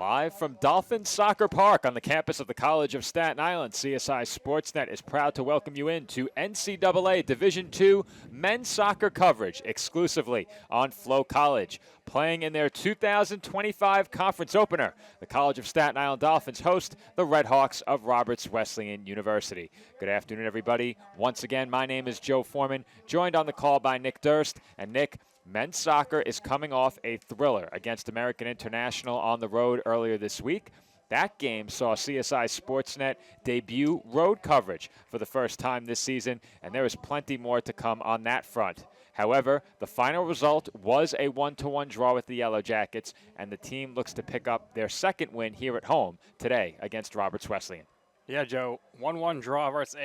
Live from Dolphin Soccer Park on the campus of the College of Staten Island, CSI Sportsnet is proud to welcome you into NCAA Division II men's soccer coverage exclusively on Flow College. Playing in their 2025 conference opener, the College of Staten Island Dolphins host the Red Hawks of Roberts Wesleyan University. Good afternoon, everybody. Once again, my name is Joe Foreman, joined on the call by Nick Durst. And Nick, men's soccer is coming off a thriller against American International on the road earlier this week. That game saw CSI Sportsnet debut road coverage for the first time this season, and there is plenty more to come on that front. However, the final result was a 1-1 draw with the Yellow Jackets, and the team looks to pick up their second win here at home today against Roberts Wesleyan. Yeah, Joe, 1-1 draw versus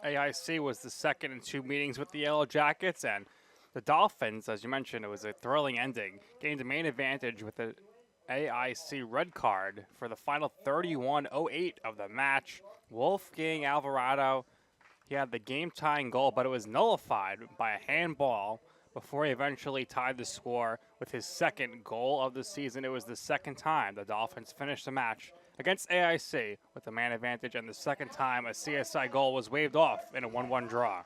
AIC was the second in two meetings with the Yellow Jackets, and the Dolphins, as you mentioned, it was a thrilling ending, gained the main advantage with the AIC red card for the final 31:08 of the match. Wolfgang Alvarado, he had the game-tying goal, but it was nullified by a handball before he eventually tied the score with his second goal of the season. It was the second time the Dolphins finished the match against AIC with the man advantage, and the second time a CSI goal was waved off in a 1-1 draw.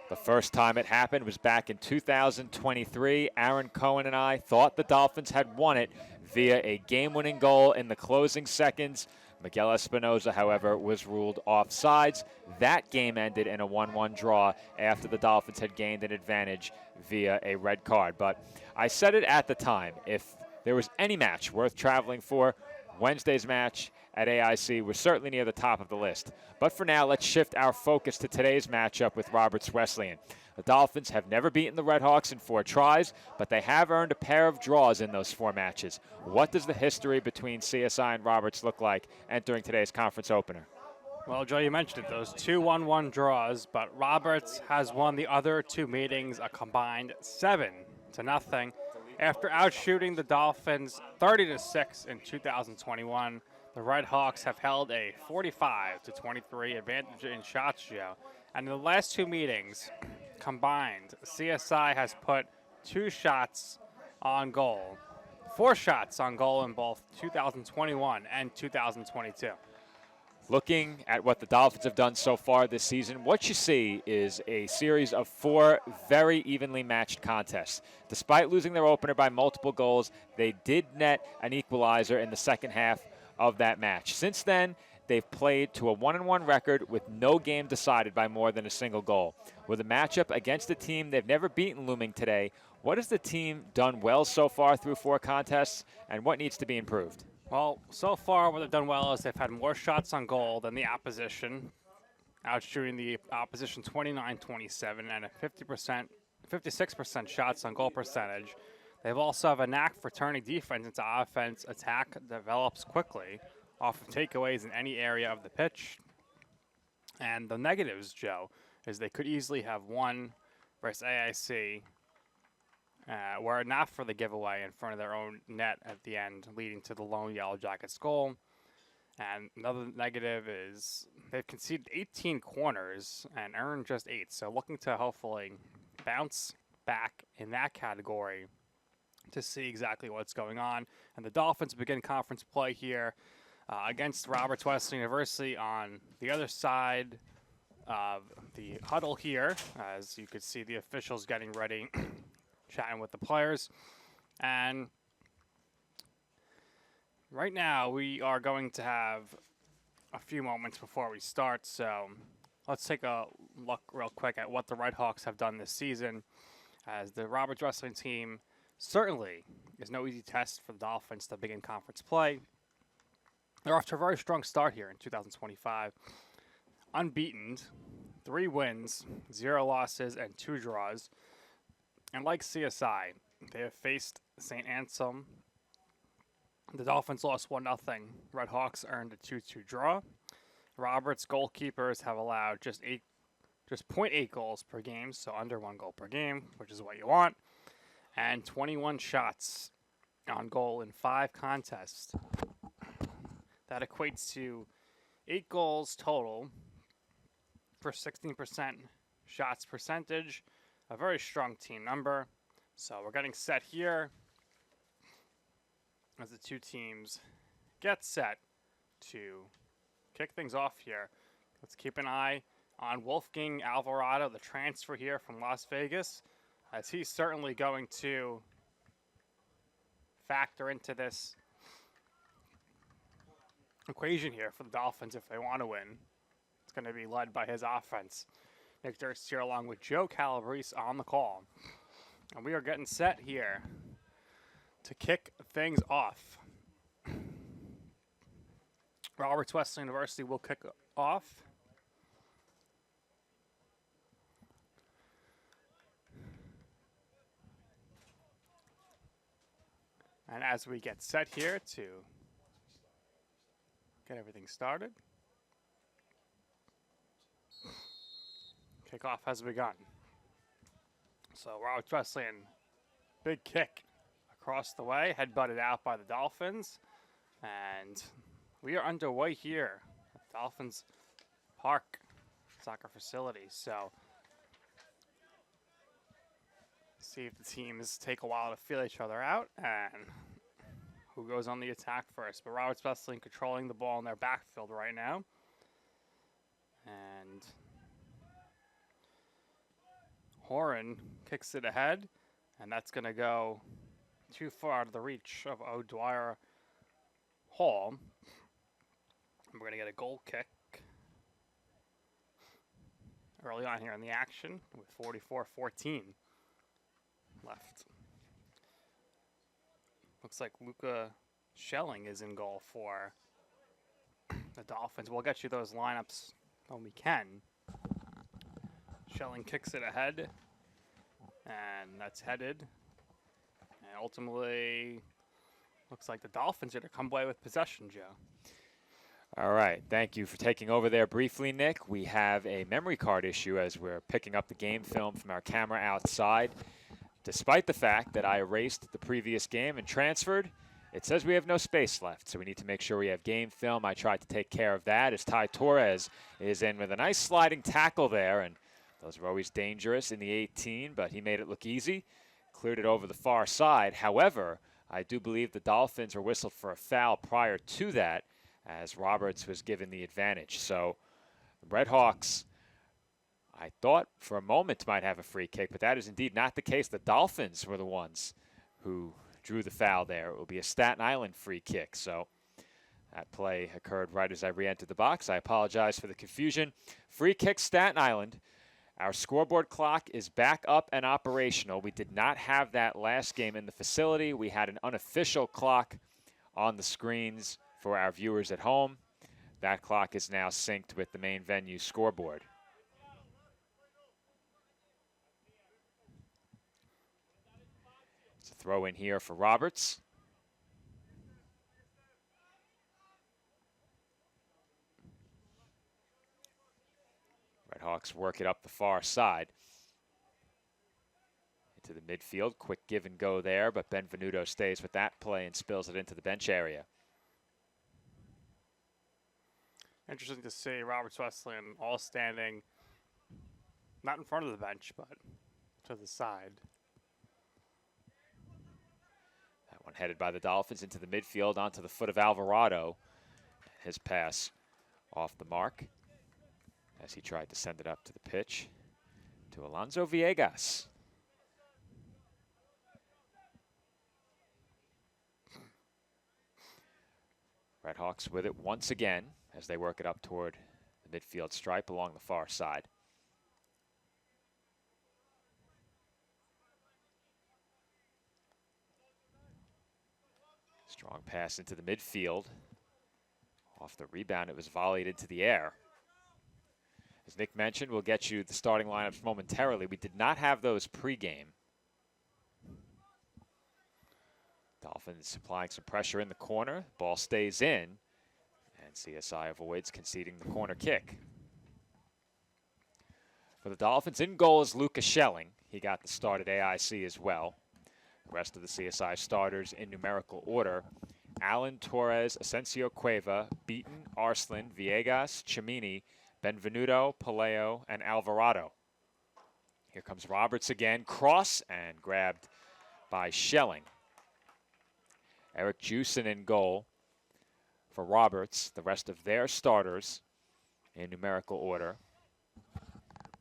The first time it happened was back in 2023. Aaron Cohen and I thought the Dolphins had won it via a game-winning goal in the closing seconds. Miguel Espinoza, however, was ruled offsides. That game ended in a 1-1 draw after the Dolphins had gained an advantage via a red card. But I said it at the time, if there was any match worth traveling for, Wednesday's match at AIC was certainly near the top of the list. But for now, let's shift our focus to today's matchup with Roberts Wesleyan. The Dolphins have never beaten the Red Hawks in 4 tries, but they have earned a pair of draws in those 4 matches. What does the history between CSI and Roberts look like entering today's conference opener? Well, Joe, you mentioned it, those 2 1-1 draws, but Roberts has won the other 2 meetings a combined 7-0 after outshooting the Dolphins 30-6 in 2021. The Red Hawks have held a 45-23 advantage in shots, Joe. And in the last 2 meetings combined, CSI has put 2 shots on goal, 4 shots on goal in both 2021 and 2022. Looking at what the Dolphins have done so far this season, what you see is a series of 4 very evenly matched contests. Despite losing their opener by multiple goals, they did net an equalizer in the second half of that match. Since then, they've played to a 1-1 record with no game decided by more than a single goal. With a matchup against a team they've never beaten looming today, what has the team done well so far through 4 contests, and what needs to be improved? Well, so far what they've done well is they've had more shots on goal than the opposition, outshooting the opposition 29-27 and a 56% shots on goal percentage. They've also have a knack for turning defense into offense. Attack develops quickly off of takeaways in any area of the pitch. And the negatives, Joe, is they could easily have won versus AIC were it not for the giveaway in front of their own net at the end, leading to the lone Yellow Jackets goal. And another negative is they've conceded 18 corners and earned just 8. So looking to hopefully bounce back in that category to see exactly what's going on. And the Dolphins begin conference play here against Roberts Wesleyan University on the other side of the huddle here, as you could see the officials getting ready, chatting with the players. And right now we are going to have a few moments before we start, so let's take a look real quick at what the Red Hawks have done this season, as the Roberts Wesleyan team certainly is no easy test for the Dolphins to begin conference play. They're off to a very strong start here in 2025. Unbeaten, 3 wins, 0 losses, and 2 draws. And like CSI, they have faced St. Anselm. The Dolphins lost 1-0. Red Hawks earned a 2-2 draw. Roberts goalkeepers have allowed just 0.8 goals per game, so under 1 goal per game, which is what you want. And 21 shots on goal in 5 contests. That equates to 8 goals total for 16% shots percentage. A very strong team number. So we're getting set here as the two teams get set to kick things off here. Let's keep an eye on Wolfgang Alvarado, the transfer here from Las Vegas, as he's certainly going to factor into this equation here for the Dolphins if they want to win. It's going to be led by his offense. Nick Durst here along with Joe Calabrese on the call. And we are getting set here to kick things off. Roberts Wesleyan University will kick off. And as we get set here to get everything started, kickoff has begun. So Roberts Wesleyan, big kick across the way, head butted out by the Dolphins. And we are underway here at Dolphins Park soccer facility. So see if the teams take a while to feel each other out and who goes on the attack first. But Roberts Wesleyan controlling the ball in their backfield right now. And Horan kicks it ahead, and that's going to go too far out of the reach of O'Dwyer Hall. And we're going to get a goal kick early on here in the action with 44-14 left. Looks like Luca Schelling is in goal for the Dolphins. We'll get you those lineups when we can. Schelling kicks it ahead, and that's headed. And ultimately, looks like the Dolphins are to come away with possession, Joe. All right, thank you for taking over there briefly, Nick. We have a memory card issue as we're picking up the game film from our camera outside. Despite the fact that I erased the previous game and transferred, it says we have no space left, so we need to make sure we have game film. I tried to take care of that as Ty Torres is in with a nice sliding tackle there, and those are always dangerous in the 18, but he made it look easy, cleared it over the far side. However, I do believe the Dolphins were whistled for a foul prior to that as Roberts was given the advantage. So the Red Hawks, I thought for a moment might have a free kick, but that is indeed not the case. The Dolphins were the ones who drew the foul there. It will be a Staten Island free kick. So that play occurred right as I re-entered the box. I apologize for the confusion. Free kick, Staten Island. Our scoreboard clock is back up and operational. We did not have that last game in the facility. We had an unofficial clock on the screens for our viewers at home. That clock is now synced with the main venue scoreboard. It's a throw in here for Roberts. Red Hawks work it up the far side. Into the midfield, quick give and go there, but Benvenuto stays with that play and spills it into the bench area. Interesting to see Roberts Wesleyan all standing, not in front of the bench, but to the side. That one headed by the Dolphins into the midfield onto the foot of Alvarado. His pass off the mark as he tried to send it up to the pitch to Alonso Villegas. Red Hawks with it once again as they work it up toward the midfield stripe along the far side. Strong pass into the midfield. Off the rebound, it was volleyed into the air. As Nick mentioned, we'll get you the starting lineups momentarily. We did not have those pregame. Dolphins applying some pressure in the corner. Ball stays in, and CSI avoids conceding the corner kick. For the Dolphins, in goal is Luca Schelling. He got the start at AIC as well. The rest of the CSI starters in numerical order: Allen, Torres, Asensio Cueva, Beaton, Arslan, Villegas, Cimini, Benvenuto, Paleo, and Alvarado. Here comes Roberts again. Cross and grabbed by Schelling. Eric Jewson in goal for Roberts, the rest of their starters in numerical order: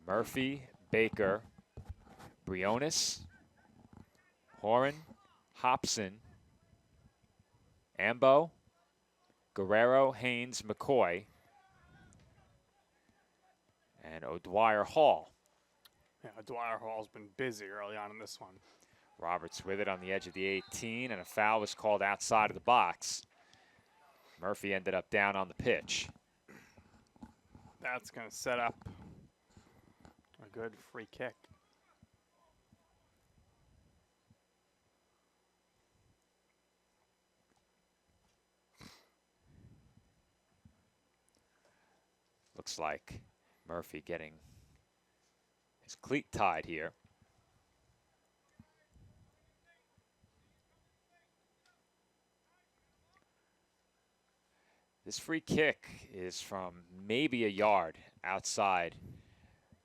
Murphy, Baker, Briones, Horan, Hobson, Ambo, Guerrero, Haynes, McCoy, and O'Dwyer Hall. Yeah, Dwyer Hall's been busy early on in this one. Roberts with it on the edge of the 18, and a foul was called outside of the box. Murphy ended up down on the pitch. That's going to set up a good free kick. Looks like Murphy getting his cleat tied here. This free kick is from maybe a yard outside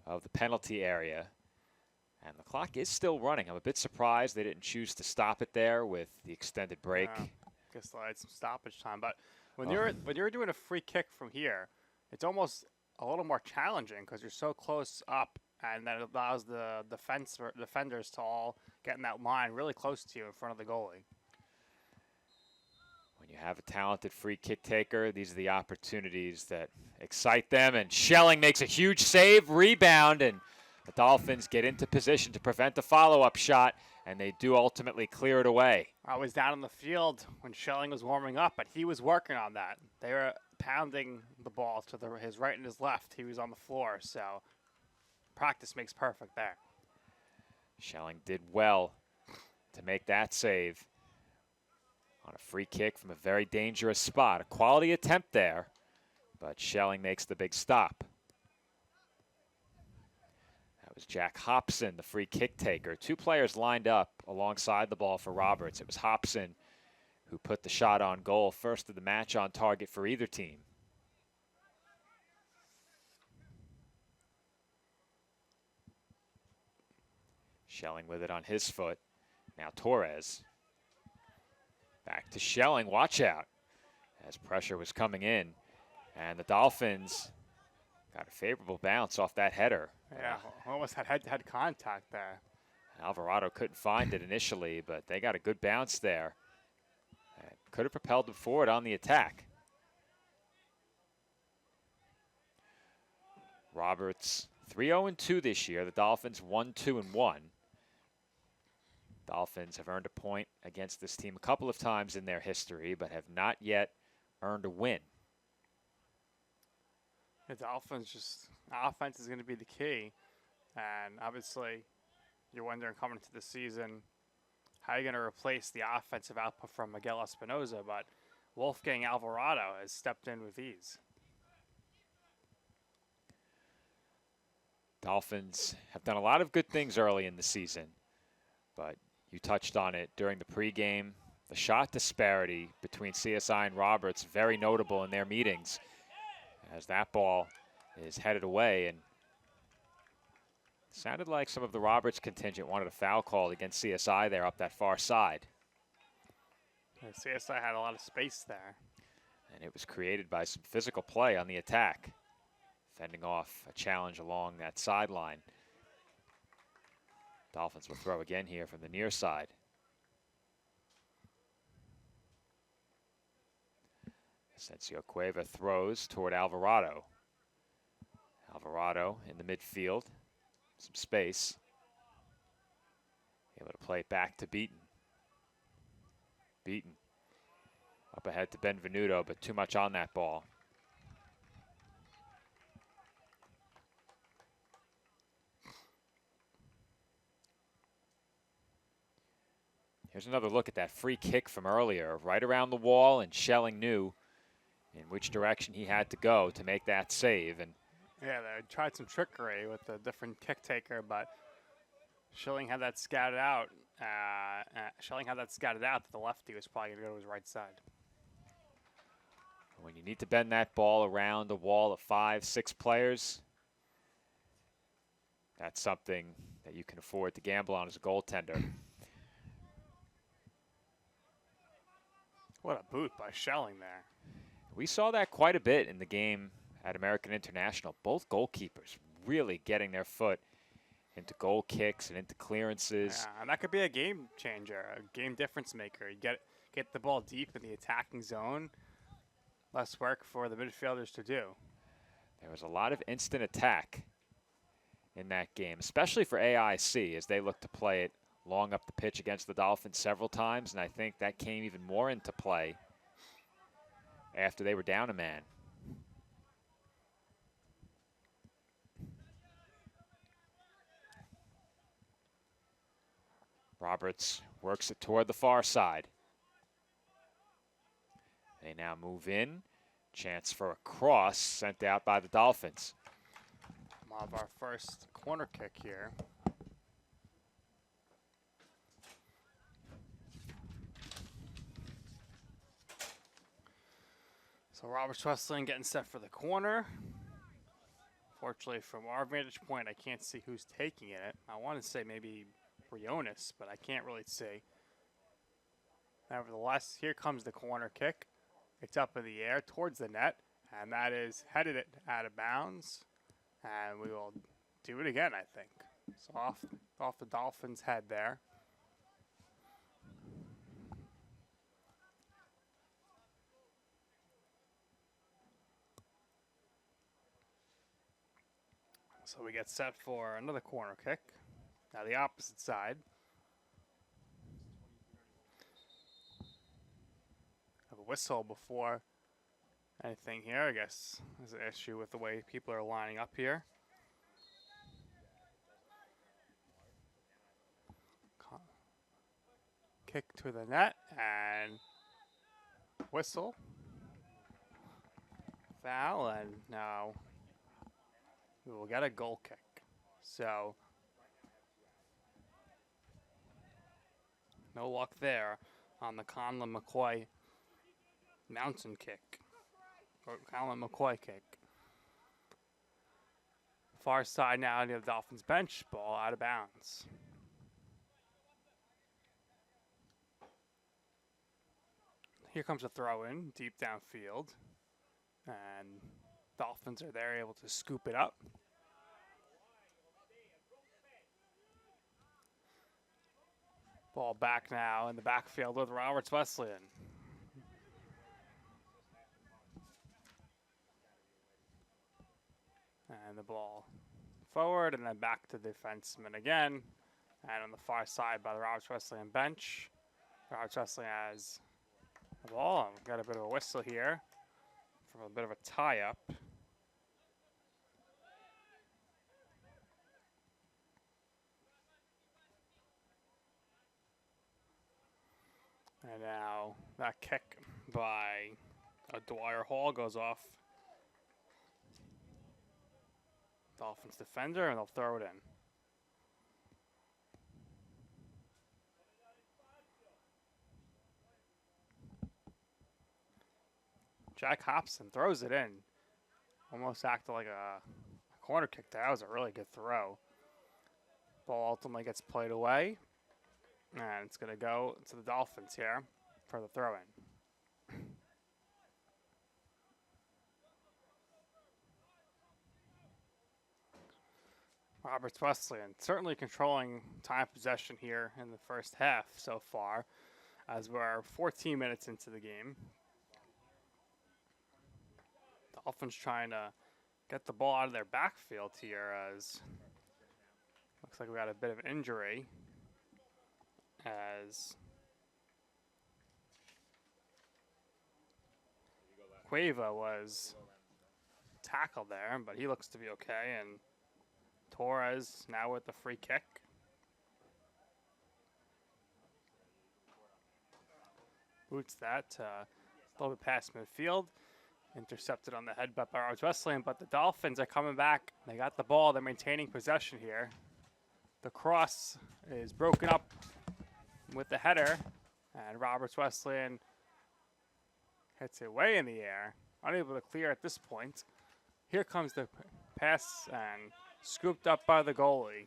of the penalty area. And the clock is still running. I'm a bit surprised they didn't choose to stop it there with the extended break. Yeah, guess they'll add some stoppage time. But when you're doing a free kick from here, it's almost a little more challenging because you're so close up, and that allows the defenders to all get in that line really close to you in front of the goalie. When you have a talented free kick taker, these are the opportunities that excite them. And Schelling makes a huge save, rebound, and the Dolphins get into position to prevent the follow-up shot, and they do ultimately clear it away. I was down in the field when Schelling was warming up, but he was working on that. They were pounding the ball to his right and his left. He was on the floor, so practice makes perfect there. Schelling did well to make that save on a free kick from a very dangerous spot. A quality attempt there, but Schelling makes the big stop. That was Jack Hobson, the free kick taker. Two players lined up alongside the ball for Roberts. It was Hobson who put the shot on goal, first of the match on target for either team. Schelling with it on his foot. Now Torres. Back to Schelling. Watch out as pressure was coming in. And the Dolphins got a favorable bounce off that header. Yeah, almost had head-to-head contact there. Alvarado couldn't find it initially, but they got a good bounce there. Could have propelled them forward on the attack. Roberts 3-0-2 this year. The Dolphins 1-2-1. Dolphins have earned a point against this team a couple of times in their history, but have not yet earned a win. The Dolphins offense is going to be the key. And obviously, you're wondering coming into the season, how are you going to replace the offensive output from Miguel Espinoza? But Wolfgang Alvarado has stepped in with ease. Dolphins have done a lot of good things early in the season, but you touched on it during the pregame. The shot disparity between CSI and Roberts, very notable in their meetings, as that ball is headed away. And sounded like some of the Roberts contingent wanted a foul called against CSI there up that far side. Yeah, CSI had a lot of space there. And it was created by some physical play on the attack, fending off a challenge along that sideline. Dolphins will throw again here from the near side. Asensio Cueva throws toward Alvarado. Alvarado in the midfield. Some space. Able to play it back to Beaton. Beaton up ahead to Benvenuto, but too much on that ball. Here's another look at that free kick from earlier, right around the wall, and Schelling knew in which direction he had to go to make that save. And yeah, they tried some trickery with a different kick taker, but Schelling had that scouted out. That the lefty was probably going to go to his right side. When you need to bend that ball around a wall of 5, 6 players, that's something that you can afford to gamble on as a goaltender. What a boot by Schelling there. We saw that quite a bit in the game at American International. Both goalkeepers really getting their foot into goal kicks and into clearances. Yeah, and that could be a game changer, a game difference maker. You get the ball deep in the attacking zone, less work for the midfielders to do. There was a lot of instant attack in that game, especially for AIC as they look to play it long up the pitch against the Dolphins several times, and I think that came even more into play after they were down a man. Roberts works it toward the far side. They now move in. Chance for a cross sent out by the Dolphins. We'll have our first corner kick here. So Roberts Wesleyan getting set for the corner. Fortunately, from our vantage point, I can't see who's taking it. I want to say maybe Briones, but I can't really see. Nevertheless, here comes the corner kick. It's up in the air towards the net, and that is headed it out of bounds. And we will do it again, I think. So off the Dolphins' head there. So we get set for another corner kick. Now the opposite side. Have a whistle before anything here. I guess there's an issue with the way people are lining up here. Kick to the net and whistle. Foul, and now we will get a goal kick. So no luck there on the Conlon McCoy mountain kick, or Conlon McCoy kick. Far side now near the Dolphins bench, ball out of bounds. Here comes a throw in deep downfield, and Dolphins are there able to scoop it up. Ball back now in the backfield with Roberts Wesleyan. And the ball forward and then back to the defenseman again. And on the far side by the Roberts Wesleyan bench. Roberts Wesleyan has the ball. We've got a bit of a whistle here from a bit of a tie-up. And now that kick by Dwyer Hall goes off Dolphins defender, and they'll throw it in. Jack Hobson throws it in. Almost acted like a corner kick there. That was a really good throw. Ball ultimately gets played away. And it's going to go to the Dolphins here for the throw-in. Roberts Wesleyan certainly controlling time possession here in the first half so far, as we're 14 minutes into the game. Dolphins trying to get the ball out of their backfield here, as looks like we got a bit of an injury. As Cueva was tackled there, but he looks to be okay. And Torres now with the free kick. Boots that a little bit past midfield. Intercepted on the head by Roberts Wesleyan, but the Dolphins are coming back. They got the ball. They're maintaining possession here. The cross is broken up with the header, and Roberts Wesleyan hits it way in the air, unable to clear at this point. Here comes the pass and scooped up by the goalie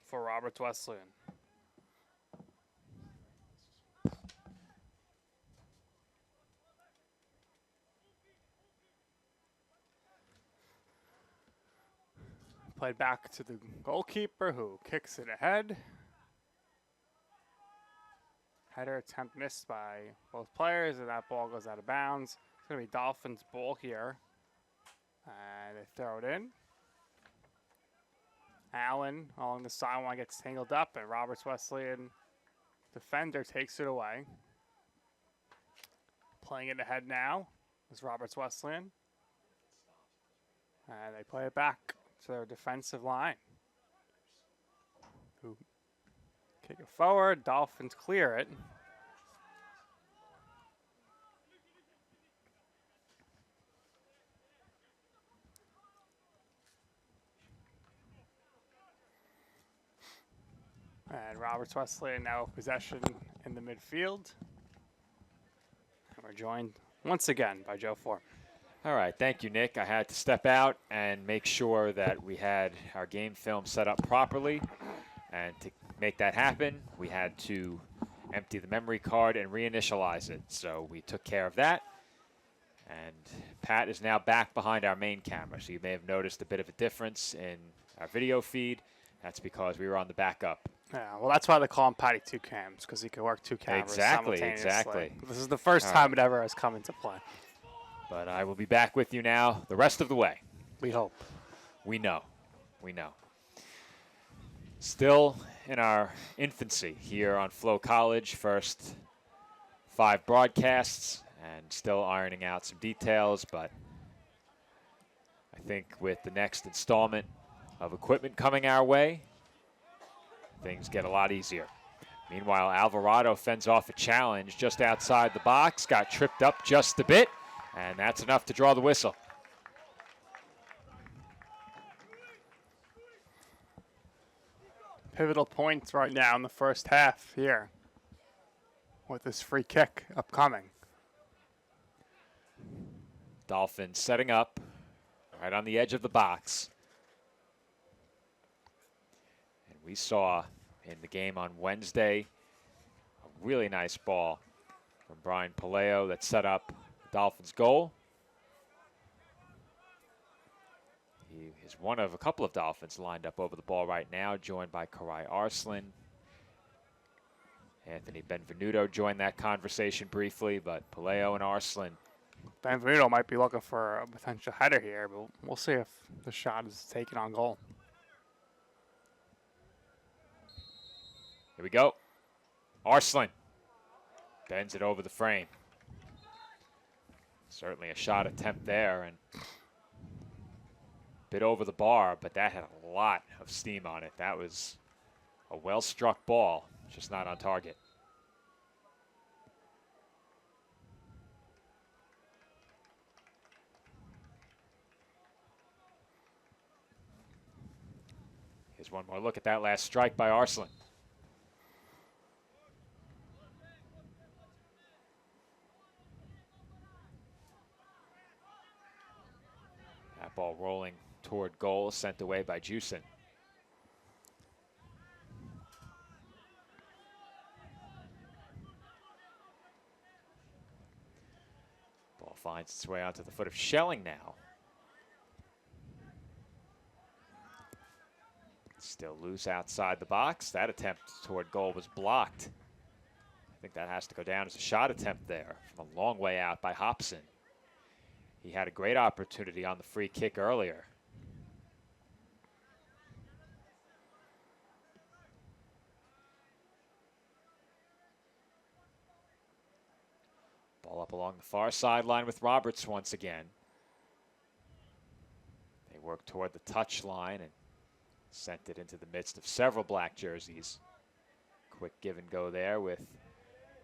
for Roberts Wesleyan. played back to the goalkeeper who kicks it ahead. Header attempt missed by both players, and that ball goes out of bounds. It's going to be Dolphins' ball here. And they throw it in. Allen along the sideline gets tangled up, and Roberts Wesleyan defender takes it away. Playing it ahead now is Roberts Wesleyan. And they play it back to their defensive line. Who kick it forward. Dolphins clear it. And Roberts Wesleyan now possession in the midfield. And we're joined once again by Joe Foreman. All right, thank you, Nick. I had to step out and make sure that we had our game film set up properly. And to make that happen, we had to empty the memory card and reinitialize it. So we took care of that. And Pat is now back behind our main camera. So you may have noticed a bit of a difference in our video feed. That's because we were on the backup. Yeah, well, that's why they call him Patty Two Cams, because he can work two cameras simultaneously. Exactly. This is the first time it ever has come into play. But I will be back with you now the rest of the way. We hope. We know. We know. Still in our infancy here on Flow College, first 5 broadcasts, and still ironing out some details, but I think with the next installment of equipment coming our way, things get a lot easier. Meanwhile, Alvarado fends off a challenge just outside the box, got tripped up just a bit, and that's enough to draw the whistle. Pivotal points right now in the first half here with this free kick upcoming. Dolphins setting up right on the edge of the box. And we saw in the game on Wednesday a really nice ball from Brian Palaio that set up the Dolphins' goal. He is one of a couple of Dolphins lined up over the ball right now, joined by Karai Arslan. Anthony Benvenuto joined that conversation briefly, but Palaio and Arslan. Benvenuto might be looking for a potential header here, but we'll see if the shot is taken on goal. Here we go. Arslan bends it over the frame. Certainly a shot attempt there, and bit over the bar, but that had a lot of steam on it. That was a well-struck ball, just not on target. Here's one more look at that last strike by Arslan. That ball rolling toward goal, sent away by Jusen. Ball finds its way onto the foot of Schelling now. Still loose outside the box. That attempt toward goal was blocked. I think that has to go down as a shot attempt there from a long way out by Hobson. He had a great opportunity on the free kick earlier. Ball up along the far sideline with Roberts once again. They work toward the touch line and sent it into the midst of several black jerseys. Quick give and go there with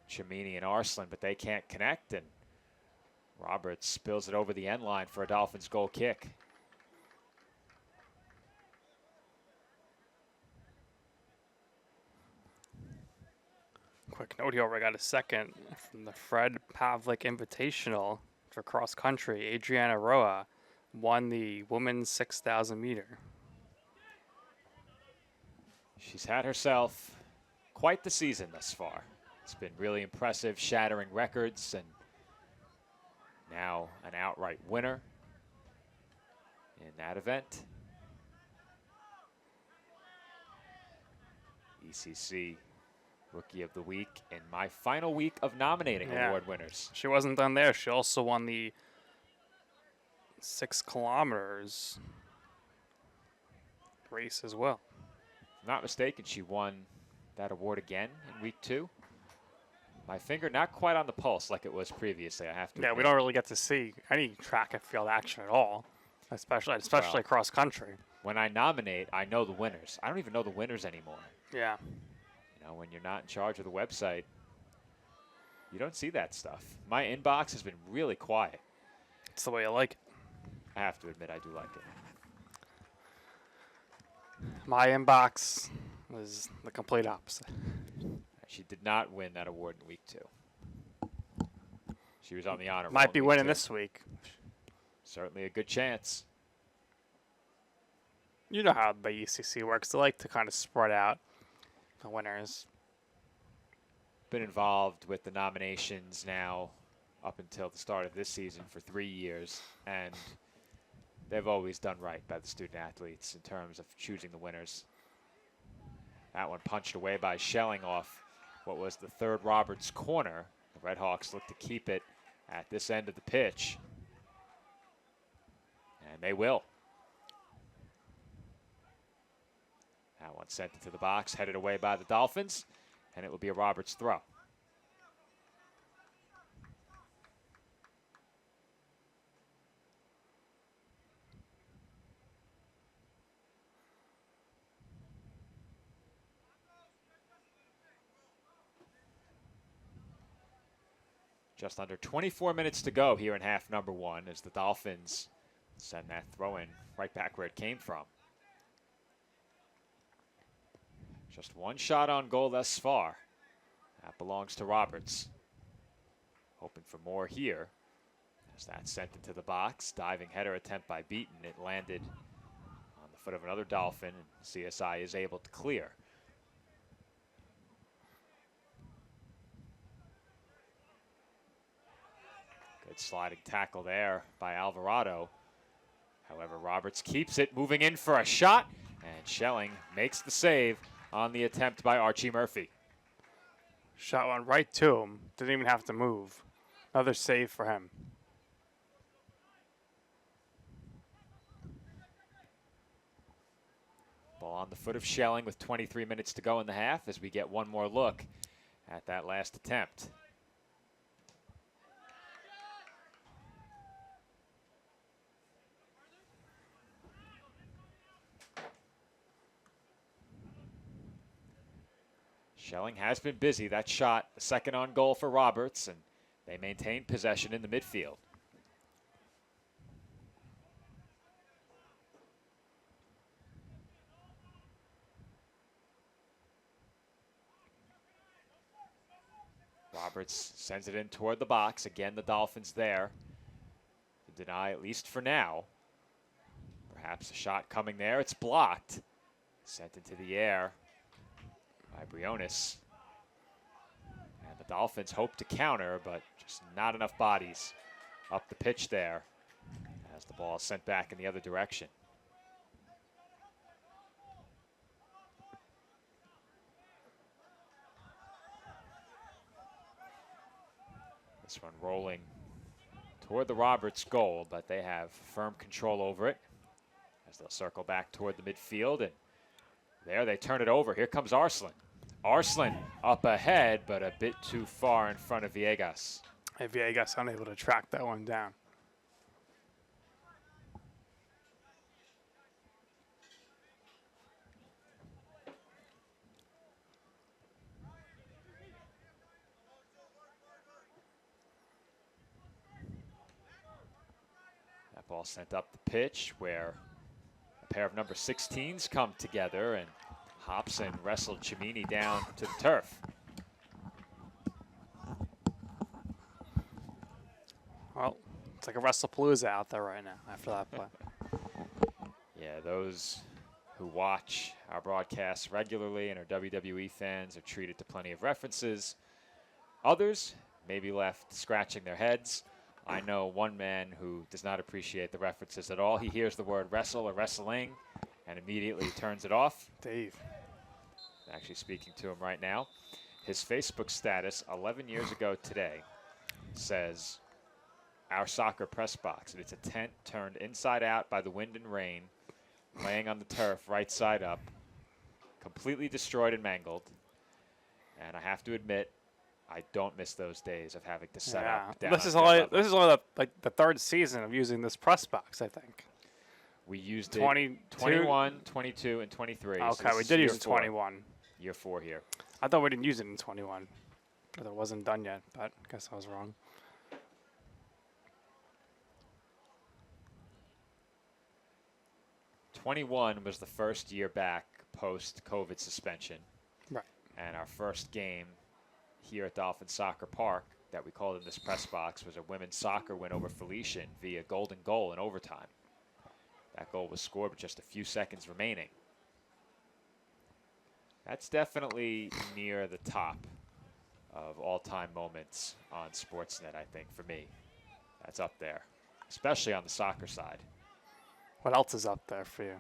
Chimini and Arslan, but they can't connect, and Roberts spills it over the end line for a Dolphins goal kick. Quick note here, we got a second from the Fred Pavlik Invitational for cross country. Adriana Roa won the women's 6,000 meter. She's had herself quite the season thus far. It's been really impressive, shattering records, and now an outright winner in that event. ECC Rookie of the Week in my final week of nominating award winners. She wasn't done there. She also won the 6 kilometers race as well. If I'm not mistaken, she won that award again in week 2. My finger not quite on the pulse like it was previously, I have to admit. We don't really get to see any track and field action at all, especially cross country. When I nominate, I know the winners. I don't even know the winners anymore. Yeah. You know, when you're not in charge of the website, you don't see that stuff. My inbox has been really quiet. It's the way I like it. I have to admit, I do like it. My inbox was the complete opposite. She did not win that award in week 2. She was on the honor roll. Might be winning 2. this week. Certainly a good chance. You know how the ECC works. They like to kind of spread out the winners. Been involved with the nominations now up until the start of this season for 3 years, and they've always done right by the student athletes in terms of choosing the winners. That one punched away by Schelling off what was the 3rd Roberts corner. The Redhawks look to keep it at this end of the pitch, and they will. That one sent into the box, headed away by the Dolphins, and it will be a Roberts throw. Just under 24 minutes to go here in half number 1 as the Dolphins send that throw in right back where it came from. Just one shot on goal thus far. That belongs to Roberts. Hoping for more here. As that's sent into the box. Diving header attempt by Beaton. It landed on the foot of another Dolphin, and CSI is able to clear. Good sliding tackle there by Alvarado. However, Roberts keeps it, moving in for a shot, and Schelling makes the save on the attempt by Archie Murphy. Shot one right to him. Didn't even have to move. Another save for him. Ball on the foot of Schelling with 23 minutes to go in the half as we get one more look at that last attempt. Schelling has been busy. That shot, the second on goal for Roberts, and they maintain possession in the midfield. Roberts sends it in toward the box. Again, the Dolphins there to deny, at least for now. Perhaps a shot coming there. It's blocked. Sent into the air by Briones. And the Dolphins hope to counter, but just not enough bodies up the pitch there as the ball is sent back in the other direction. This one rolling toward the Roberts goal, but they have firm control over it as they'll circle back toward the midfield, and there they turn it over. Here comes Arslan. Arslan up ahead, but a bit too far in front of Villegas. And Villegas unable to track that one down. That ball sent up the pitch where a pair of number 16s come together, and Hobson wrestled Cimini down to the turf. Well, it's like a WrestlePalooza out there right now after that play. Yeah, those who watch our broadcasts regularly and are WWE fans are treated to plenty of references. Others may be left scratching their heads. I know one man who does not appreciate the references at all. He hears the word wrestle or wrestling and immediately turns it off. Dave. Actually speaking to him right now. His Facebook status 11 years ago today says, "Our soccer press box." And it's a tent turned inside out by the wind and rain, laying on the turf right side up, completely destroyed and mangled. And I have to admit, I don't miss those days of having to set up down This on is field only level. this is only the third season of using this press box, I think. We used 22? it 21, 22, and 23. So Okay, this we is did year use it 4. 21. Year 4 here. I thought we didn't use it in 21. Or it wasn't done yet, but I guess I was wrong. 21 was the first year back post-COVID suspension. Right. And our first game here at Dolphin Soccer Park that we called in this press box was a women's soccer win over Felician via golden goal in overtime. That goal was scored with just a few seconds remaining. That's definitely near the top of all-time moments on Sportsnet, I think, for me. That's up there, especially on the soccer side. What else is up there for you?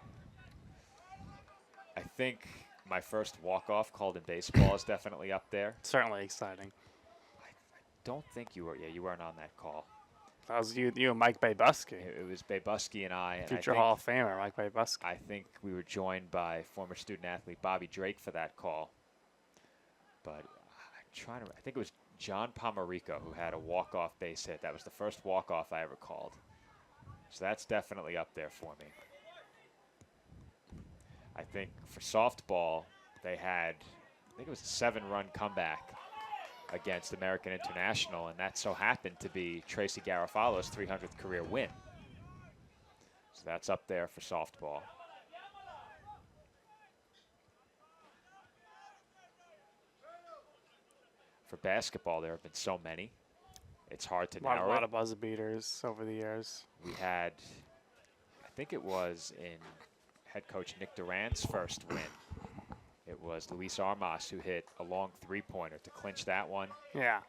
I think my first walk-off called in baseball is definitely up there. Certainly exciting. I don't think you were. Yeah, you weren't on that call. That was you and Mike Babusky. It was Babusky and I. And Future I think, Hall of Famer, Mike Babusky. I think we were joined by former student-athlete Bobby Drake for that call. But I think it was John Pomerico who had a walk-off base hit. That was the first walk-off I ever called. So that's definitely up there for me. I think for softball, they had, I think it was a 7-run comeback against American International, and that so happened to be Tracy Garofalo's 300th career win. So that's up there for softball. For basketball, there have been so many. It's hard to narrow A lot it. of buzzer beaters over the years. We had, I think it was in head coach Nick Durant's first win. It was Luis Armas who hit a long three-pointer to clinch that one. Yeah.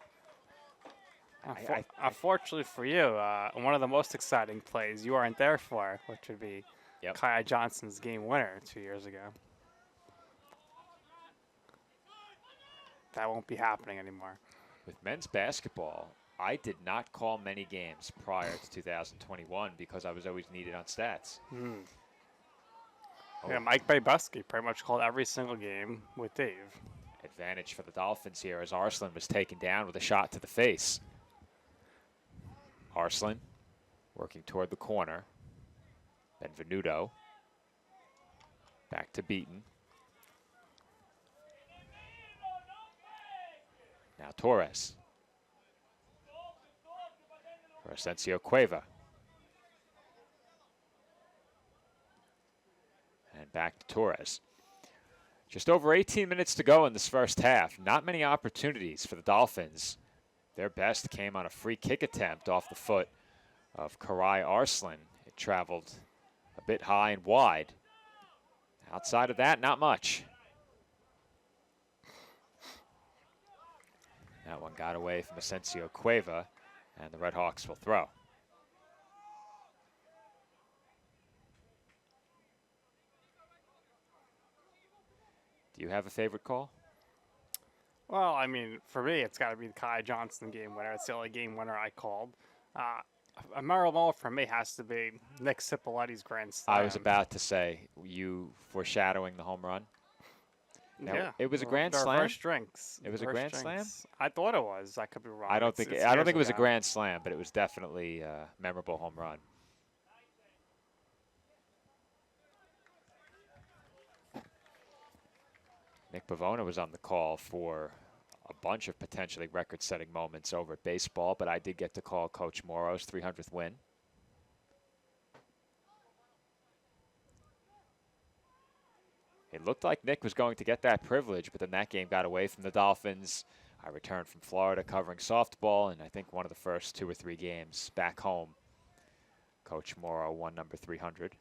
Unfortunately for you, one of the most exciting plays you weren't there for, which would be Kaya Johnson's game winner 2 years ago. That won't be happening anymore. With men's basketball, I did not call many games prior to 2021 because I was always needed on stats. Yeah, Mike Babusky pretty much called every single game with Dave. Advantage for the Dolphins here as Arslan was taken down with a shot to the face. Arslan working toward the corner. Benvenuto. Back to Beaton. Now Torres. For Asensio Cueva. And back to Torres. Just over 18 minutes to go in this first half. Not many opportunities for the Dolphins. Their best came on a free kick attempt off the foot of Karai Arslan. It traveled a bit high and wide. Outside of that, not much. That one got away from Asensio Cueva, and the Red Hawks will throw. Do you have a favorite call? Well, I mean, for me, it's got to be the Kai Johnson game winner. It's the only game winner I called. A memorable for me has to be Nick Cipolletti's grand slam. I was about to say, you foreshadowing the home run? Now, yeah, it was a grand slam. First drinks. It was a grand slam. I thought it was. I could be wrong. I don't think it's it was a ago. grand slam, but it was definitely a memorable home run. Nick Pavona was on the call for a bunch of potentially record-setting moments over at baseball, but I did get to call Coach Morrow's 300th win. It looked like Nick was going to get that privilege, but then that game got away from the Dolphins. I returned from Florida covering softball, and I think one of the first 2 or 3 games back home, Coach Morrow won number 300.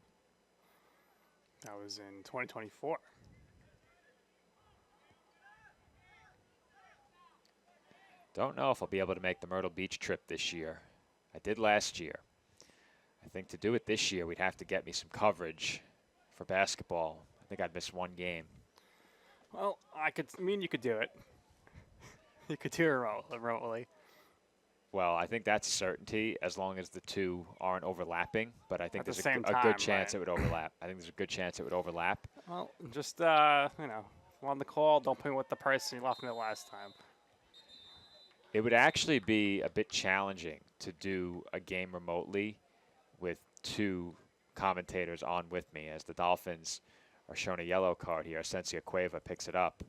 That was in 2024. Don't know if I'll be able to make the Myrtle Beach trip this year. I did last year. I think to do it this year, we'd have to get me some coverage for basketball. I think I'd miss one game. Well, you could do it. You could do it remotely. Well, I think that's a certainty as long as the two aren't overlapping. But I think At the there's same a time, good chance right. it would overlap. I think there's a good chance it would overlap. Well, just, on the call, don't put me with the person you left me last time. It would actually be a bit challenging to do a game remotely with two commentators on with me, as the Dolphins are shown a yellow card here. Asensia Cueva picks it up.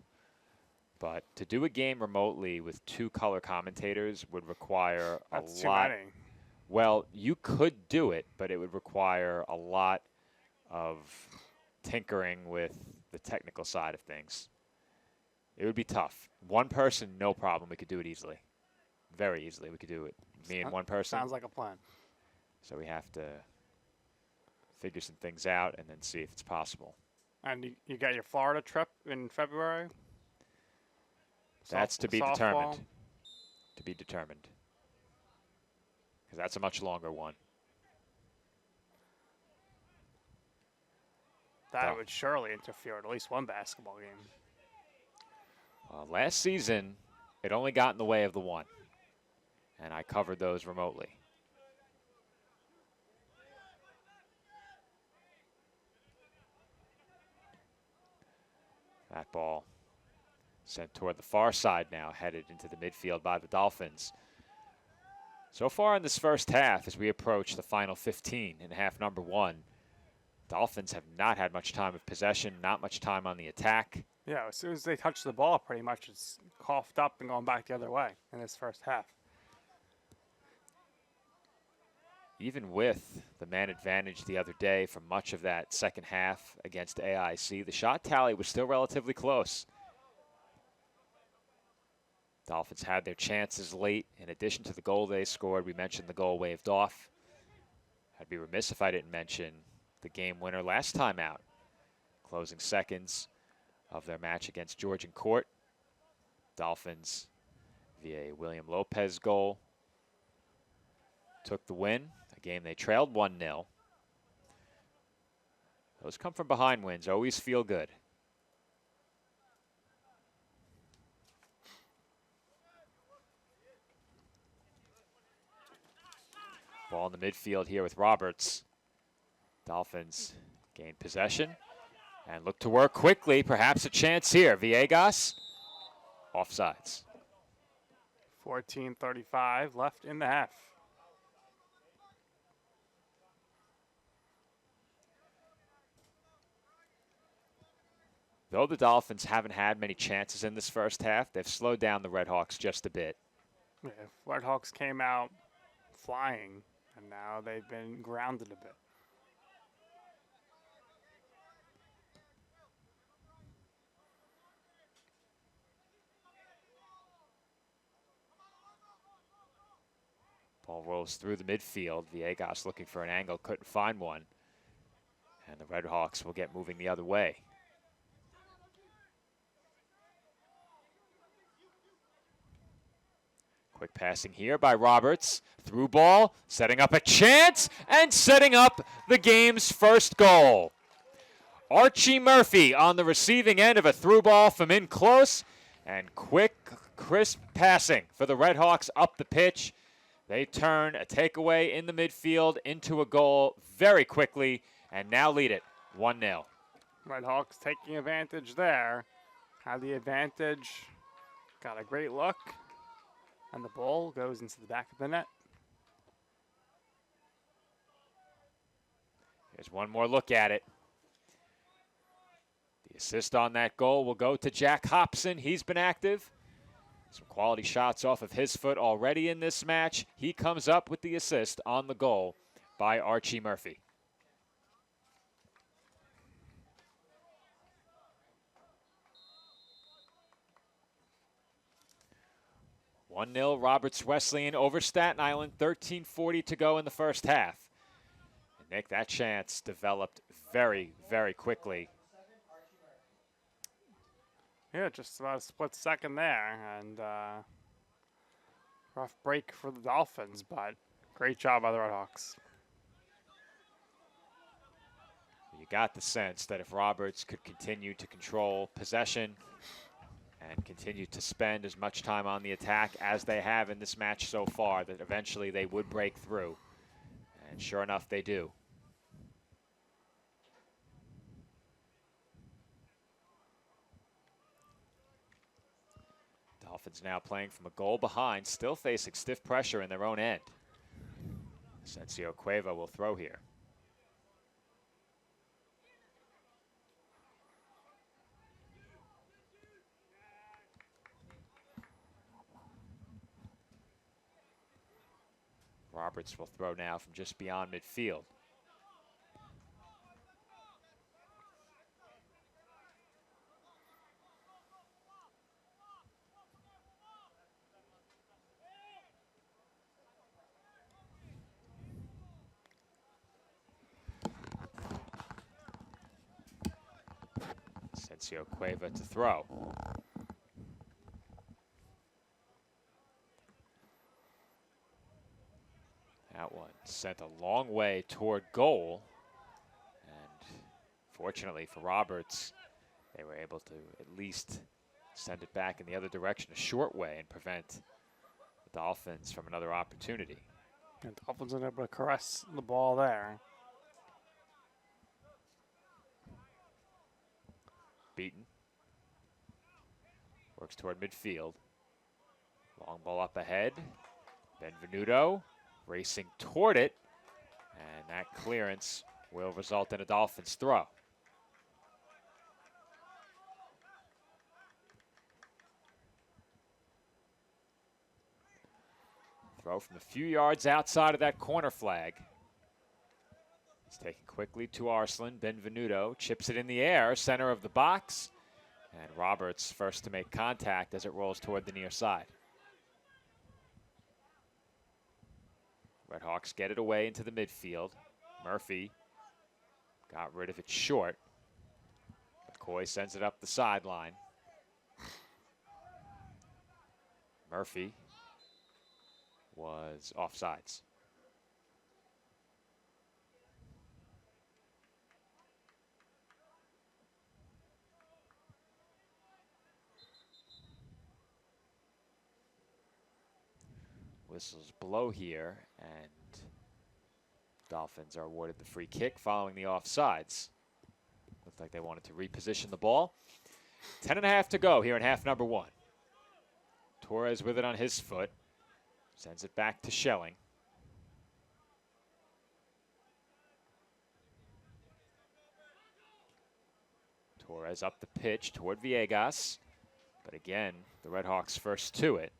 But to do a game remotely with two color commentators would require That's a too lot. many. Well, you could do it, but it would require a lot of tinkering with the technical side of things. It would be tough. One person, no problem. We could do it easily. Very easily. We could do it. Me and one person. Sounds like a plan. So we have to figure some things out and then see if it's possible. And you got your Florida trip in February? That's to be softball. determined. To be determined. Because that's a much longer one. That would surely interfere with at least one basketball game. Last season, it only got in the way of the one. And I covered those remotely. That ball sent toward the far side now, headed into the midfield by the Dolphins. So far in this first half, as we approach the final 15 in half number one, Dolphins have not had much time of possession, not much time on the attack. Yeah, as soon as they touch the ball, pretty much it's coughed up and going back the other way in this first half. Even with the man advantage the other day for much of that second half against AIC, the shot tally was still relatively close. Dolphins had their chances late. In addition to the goal they scored, we mentioned the goal waved off. I'd be remiss if I didn't mention the game winner last time out. Closing seconds of their match against Georgian Court. Dolphins, via a William Lopez goal, took the win. A game they trailed 1-0. Those come from behind wins, always feel good. Ball in the midfield here with Roberts. Dolphins gain possession and look to work quickly. Perhaps a chance here. Villegas, offsides. 14:35 left in the half. Though the Dolphins haven't had many chances in this first half, they've slowed down the Redhawks just a bit. Yeah, Redhawks came out flying, and now they've been grounded a bit. Ball rolls through the midfield. Villegas looking for an angle, couldn't find one. And the Redhawks will get moving the other way. Quick passing here by Roberts. Through ball, setting up a chance, and setting up the game's first goal. Archie Murphy on the receiving end of a through ball from in close. And quick, crisp passing for the Redhawks up the pitch. They turn a takeaway in the midfield into a goal very quickly and now lead it 1-0. Redhawks taking advantage there. Had the advantage. Got a great look. And the ball goes into the back of the net. Here's one more look at it. The assist on that goal will go to Jack Hobson. He's been active. Some quality shots off of his foot already in this match. He comes up with the assist on the goal by Archie Murphy. (1-0) Roberts Wesleyan over Staten Island. 13:40 to go in the first half. And Nick, that chance developed very, very quickly. Yeah, just about a split second there, and rough break for the Dolphins, but great job by the Redhawks. You got the sense that if Roberts could continue to control possession and continue to spend as much time on the attack as they have in this match so far, that eventually they would break through. And sure enough, they do. Dolphins now playing from a goal behind, still facing stiff pressure in their own end. Asensio Cueva will throw here. Roberts will throw now from just beyond midfield. Asensio Cueva to throw. That one sent a long way toward goal. And fortunately for Roberts, they were able to at least send it back in the other direction a short way and prevent the Dolphins from another opportunity. And Dolphins are able to caress the ball there. Beaten. Works toward midfield. Long ball up ahead. Benvenuto racing toward it. And that clearance will result in a Dolphins throw. Throw from a few yards outside of that corner flag. He's taken quickly to Arslan. Benvenuto chips it in the air, center of the box. And Roberts first to make contact as it rolls toward the near side. Redhawks get it away into the midfield. Murphy got rid of it short. McCoy sends it up the sideline. Murphy was offsides. Whistles blow here, and Dolphins are awarded the free kick following the offsides. Looked like they wanted to reposition the ball. 10.5 to go here in half number one. Torres with it on his foot. Sends it back to Schelling. Torres up the pitch toward Villegas. But again, the Redhawks first to it.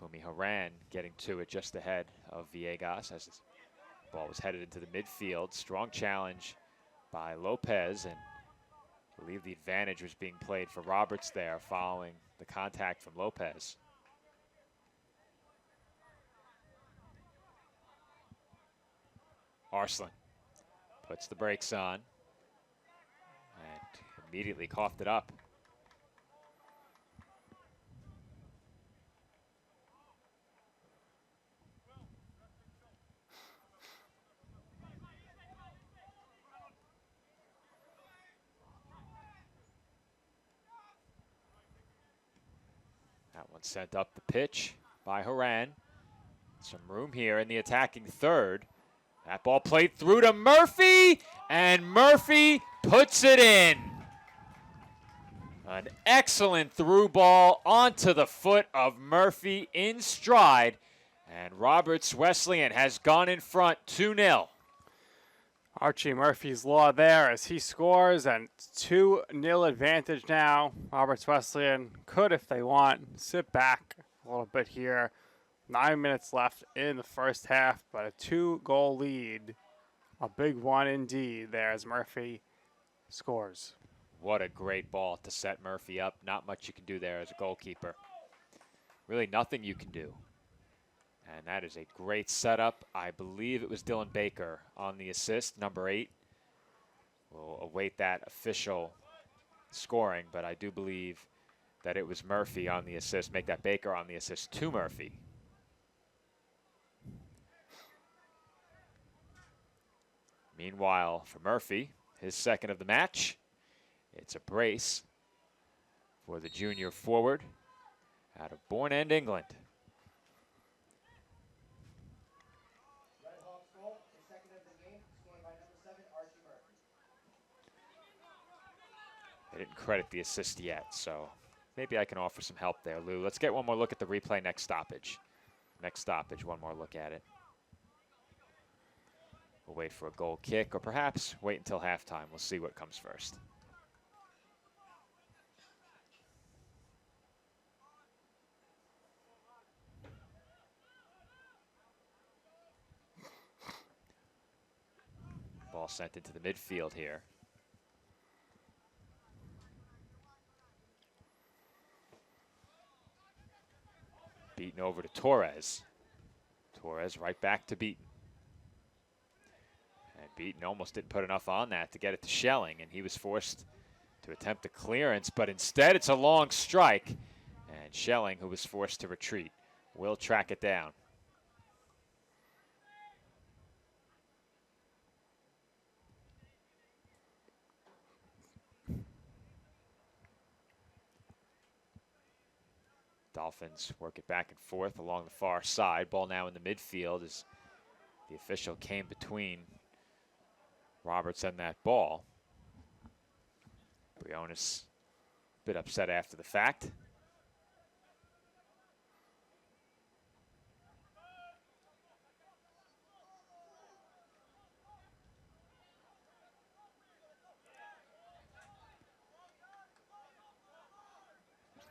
Takumi Haran getting to it just ahead of Villegas as the ball was headed into the midfield. Strong challenge by Lopez, and I believe the advantage was being played for Roberts there following the contact from Lopez. Arslan puts the brakes on and immediately coughed it up. That one sent up the pitch by Haran. Some room here in the attacking third. That ball played through to Murphy, and Murphy puts it in. An excellent through ball onto the foot of Murphy in stride, and Roberts Wesleyan has gone in front 2-0. Archie Murphy's law there as he scores, and 2-0 advantage now. Roberts Wesleyan could, if they want, sit back a little bit here. 9 minutes left in the first half, but a 2-goal lead. A big one indeed there as Murphy scores. What a great ball to set Murphy up. Not much you can do there as a goalkeeper. Really nothing you can do. And that is a great setup. I believe it was Dylan Baker on the assist, number 8. We'll await that official scoring, but I do believe that it was Murphy on the assist. Make that Baker on the assist to Murphy. Meanwhile, for Murphy, his second of the match, it's a brace for the junior forward out of Bourne End, England. They didn't credit the assist yet, so maybe I can offer some help there, Lou. Let's get one more look at the replay next stoppage. Next stoppage, one more look at it. We'll wait for a goal kick, or perhaps wait until halftime. We'll see what comes first. Ball sent into the midfield here. Beaten over to Torres. Torres right back to Beaton. And Beaton almost didn't put enough on that to get it to Schelling, and he was forced to attempt a clearance, but instead it's a long strike. And Schelling, who was forced to retreat, will track it down. Dolphins work it back and forth along the far side. Ball now in the midfield as the official came between Roberts and that ball. Briones a bit upset after the fact.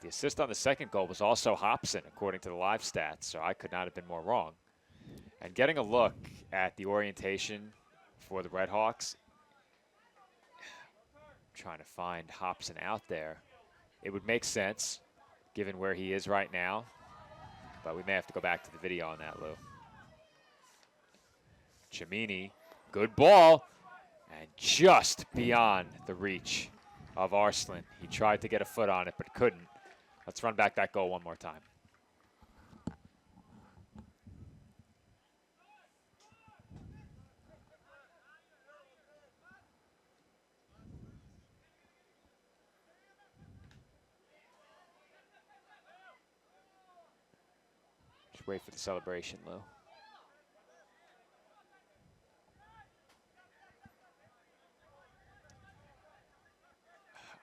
The assist on the second goal was also Hobson, according to the live stats, so I could not have been more wrong. And getting a look at the orientation for the Redhawks, trying to find Hobson out there. It would make sense, given where he is right now, but we may have to go back to the video on that, Lou. Cimini, good ball, and just beyond the reach of Arslan. He tried to get a foot on it, but couldn't. Let's run back that goal one more time. Just wait for the celebration, Lou.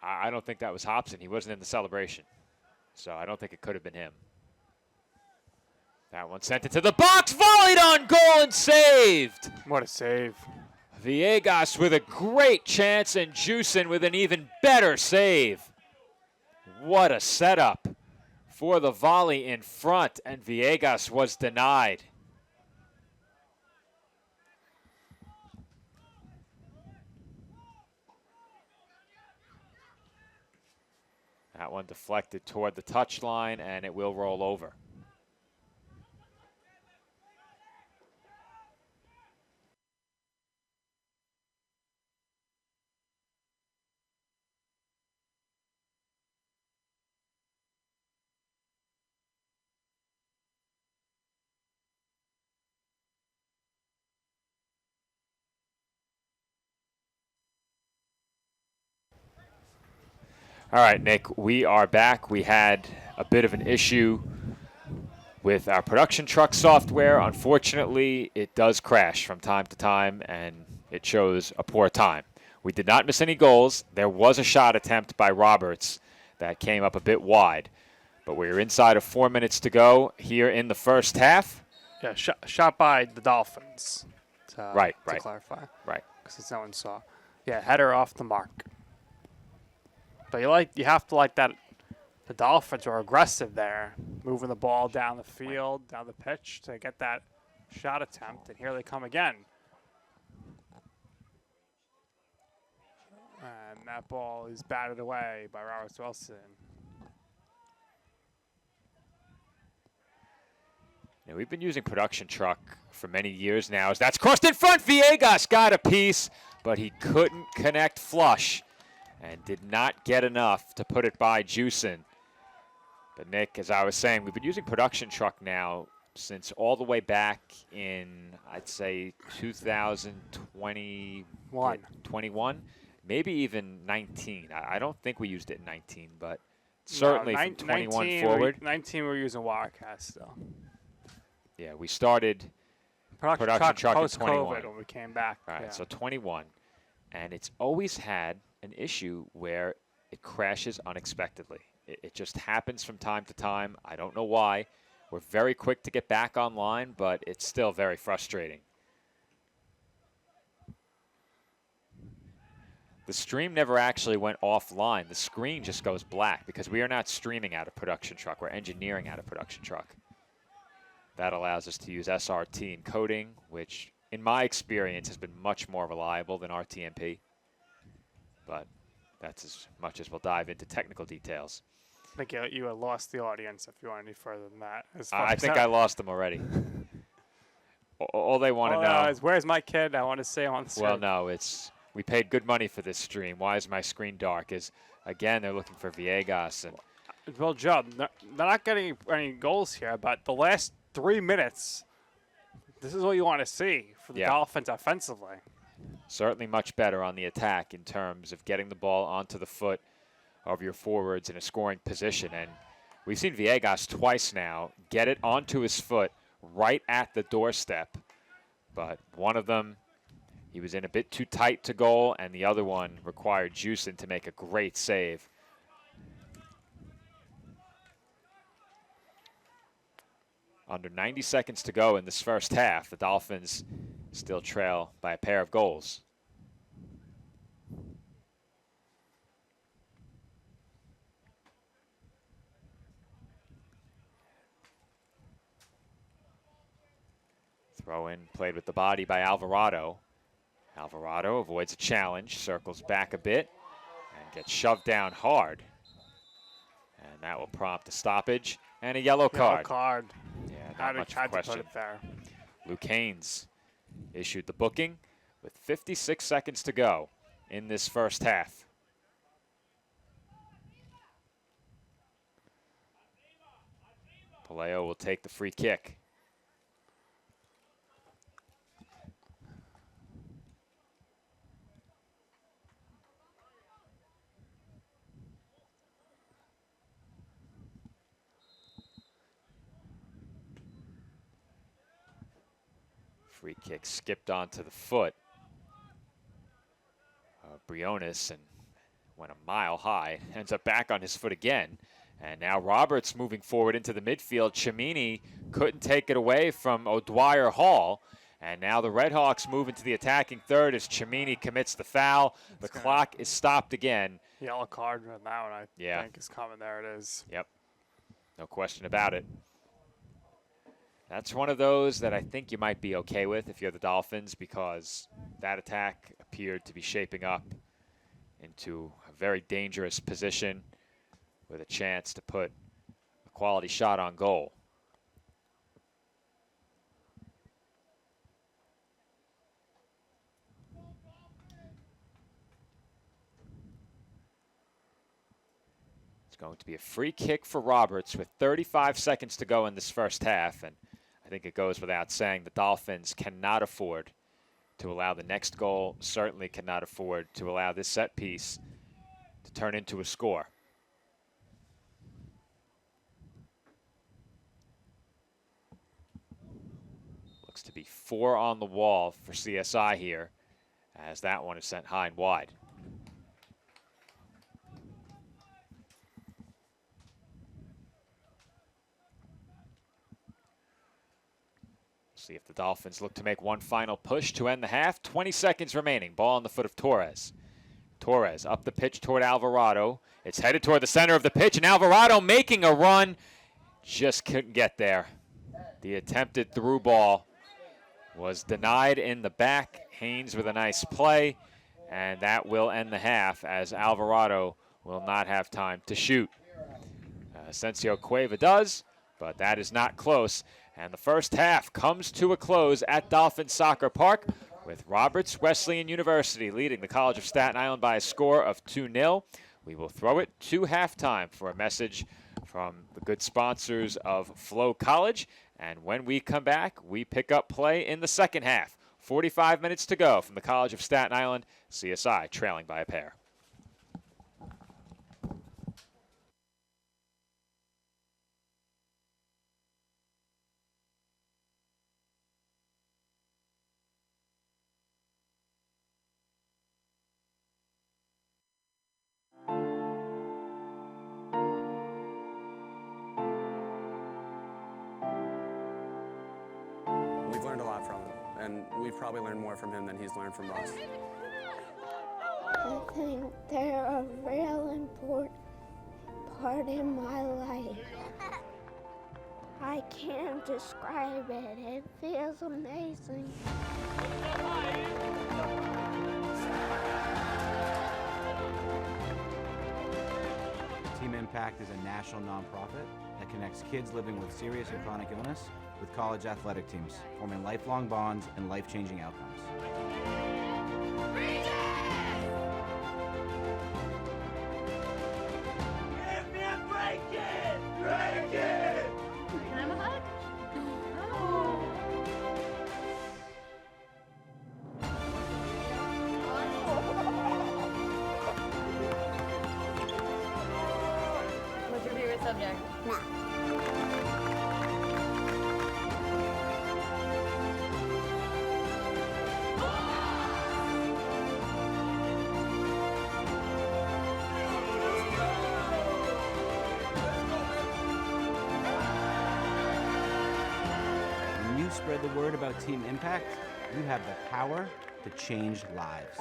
I don't think that was Hobson. He wasn't in the celebration. So I don't think it could have been him. That one sent it to the box, volleyed on goal and saved. What a save. Villegas with a great chance and Juicin with an even better save. What a setup for the volley in front, and Villegas was denied. That one deflected toward the touchline, and it will roll over. All right, Nick, we are back. We had a bit of an issue with our production truck software. Unfortunately, it does crash from time to time, and it shows a poor time. We did not miss any goals. There was a shot attempt by Roberts that came up a bit wide, but we're inside of 4 minutes to go here in the first half. Yeah, shot by the Dolphins. To clarify. Right. Because no one saw. Yeah, header off the mark. But you have to like that. The Dolphins are aggressive there, moving the ball down the field, down the pitch to get that shot attempt. And here they come again. And that ball is batted away by Roberts Wilson. Now, we've been using production truck for many years now. As that's crossed in front, Villegas got a piece, but he couldn't connect flush and did not get enough to put it by Juicin. But Nick, as I was saying, we've been using production truck now since all the way back in, I'd say, 2021, maybe even 19. I don't think we used it in 19, but certainly from 21 forward. 19 we're using Wirecast still. Yeah, we started production truck in 21. When we came back. All right, yeah. so 21. And it's always had an issue where it crashes unexpectedly. It just happens from time to time. I don't know why. We're very quick to get back online, but it's still very frustrating. The stream never actually went offline. The screen just goes black because we are not streaming out of production truck. We're engineering out of production truck. That allows us to use SRT encoding, which in my experience has been much more reliable than RTMP. But that's as much as we'll dive into technical details. I think you had lost the audience if you want any further than that. I think I lost them already. All they want to know is, where's my kid? I want to say on the screen. Well, no, it's we paid good money for this stream. Why is my screen dark? Is again they're looking for Villegas and. Well, Joe, they're not getting any goals here, but the last 3 minutes, this is what you want to see for the Dolphins offensively. Certainly much better on the attack in terms of getting the ball onto the foot of your forwards in a scoring position. And we've seen Villegas twice now get it onto his foot right at the doorstep. But one of them, he was in a bit too tight to goal, and the other one required Juicin to make a great save. Under 90 seconds to go in this first half, the Dolphins still trail by a pair of goals. Throw in played with the body by Alvarado. Alvarado avoids a challenge, circles back a bit, and gets shoved down hard. And that will prompt a stoppage and a yellow card. Yeah, not much of a question. To put it there. Luke Haynes issued the booking with 56 seconds to go in this first half. Paleo will take the free kick. Free kick skipped onto the foot of Briones and went a mile high. Ends up back on his foot again. And now Roberts moving forward into the midfield. Chimini couldn't take it away from O'Dwyer Hall. And now the Redhawks move into the attacking third as Chimini commits the foul. The clock is stopped again. Yellow card on that one, I think, is coming. There it is. Yep. No question about it. That's one of those that I think you might be okay with if you're the Dolphins, because that attack appeared to be shaping up into a very dangerous position with a chance to put a quality shot on goal. It's going to be a free kick for Roberts with 35 seconds to go in this first half, and I think it goes without saying the Dolphins cannot afford to allow the next goal, certainly cannot afford to allow this set piece to turn into a score. Looks to be 4 on the wall for CSI here, as that one is sent high and wide. See if the Dolphins look to make one final push to end the half. 20 seconds remaining. Ball on the foot of Torres. Torres up the pitch toward Alvarado. It's headed toward the center of the pitch, and Alvarado making a run. Just couldn't get there. The attempted through ball was denied in the back. Haynes with a nice play, and that will end the half as Alvarado will not have time to shoot. Asensio Cueva does, but that is not close. And the first half comes to a close at Dolphin Soccer Park with Roberts Wesleyan University leading the College of Staten Island by a score of 2-0. We will throw it to halftime for a message from the good sponsors of Flow College, And when we come back, we pick up play in the second half. 45 minutes to go from the College of Staten Island. CSI trailing by a pair. We've learned a lot from him, and we've probably learned more from him than he's learned from us. I think they're a real important part in my life. I can't describe it. It feels amazing. Team Impact is a national nonprofit that connects kids living with serious and chronic illness with college athletic teams, forming lifelong bonds and life-changing outcomes. Give me a break it! Break it! Can I have a hug? What's your favorite subject? When you spread the word about Team Impact, you have the power to change lives.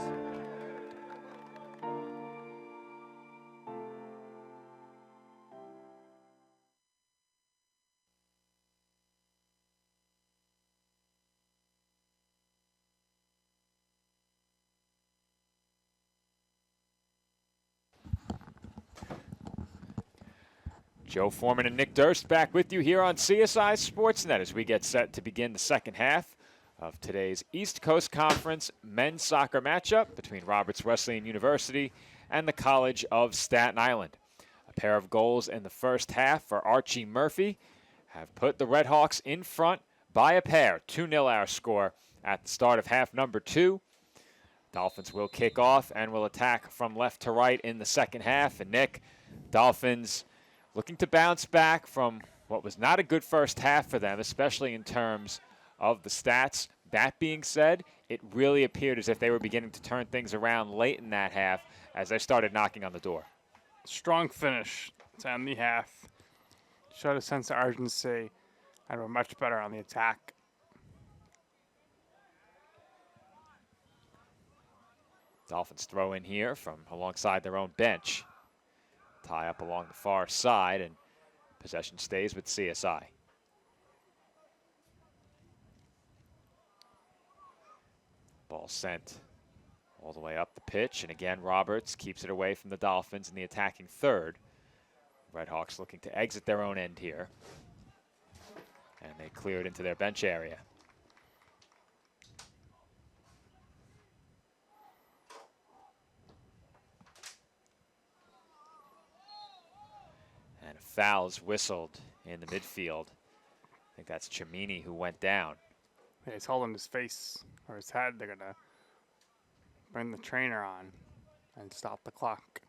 Joe Foreman and Nick Durst back with you here on CSI Sportsnet as we get set to begin the second half of today's East Coast Conference men's soccer matchup between Roberts Wesleyan University and the College of Staten Island. A pair of goals in the first half for Archie Murphy have put the Redhawks in front by a pair. 2-0 our score at the start of half number 2. Dolphins will kick off and will attack from left to right in the second half. And Nick, Dolphins looking to bounce back from what was not a good first half for them, especially in terms of the stats. That being said, it really appeared as if they were beginning to turn things around late in that half as they started knocking on the door. Strong finish to end the half. Showed a sense of urgency and were much better on the attack. Dolphins throw in here from alongside their own bench. Tie up along the far side, and possession stays with CSI. Ball sent all the way up the pitch, and again Roberts keeps it away from the Dolphins in the attacking third. Redhawks looking to exit their own end here, and they clear it into their bench area. And a foul's whistled in the midfield. I think that's Cimini who went down. Yeah, he's holding his face or his head. They're going to bring the trainer on and stop the clock.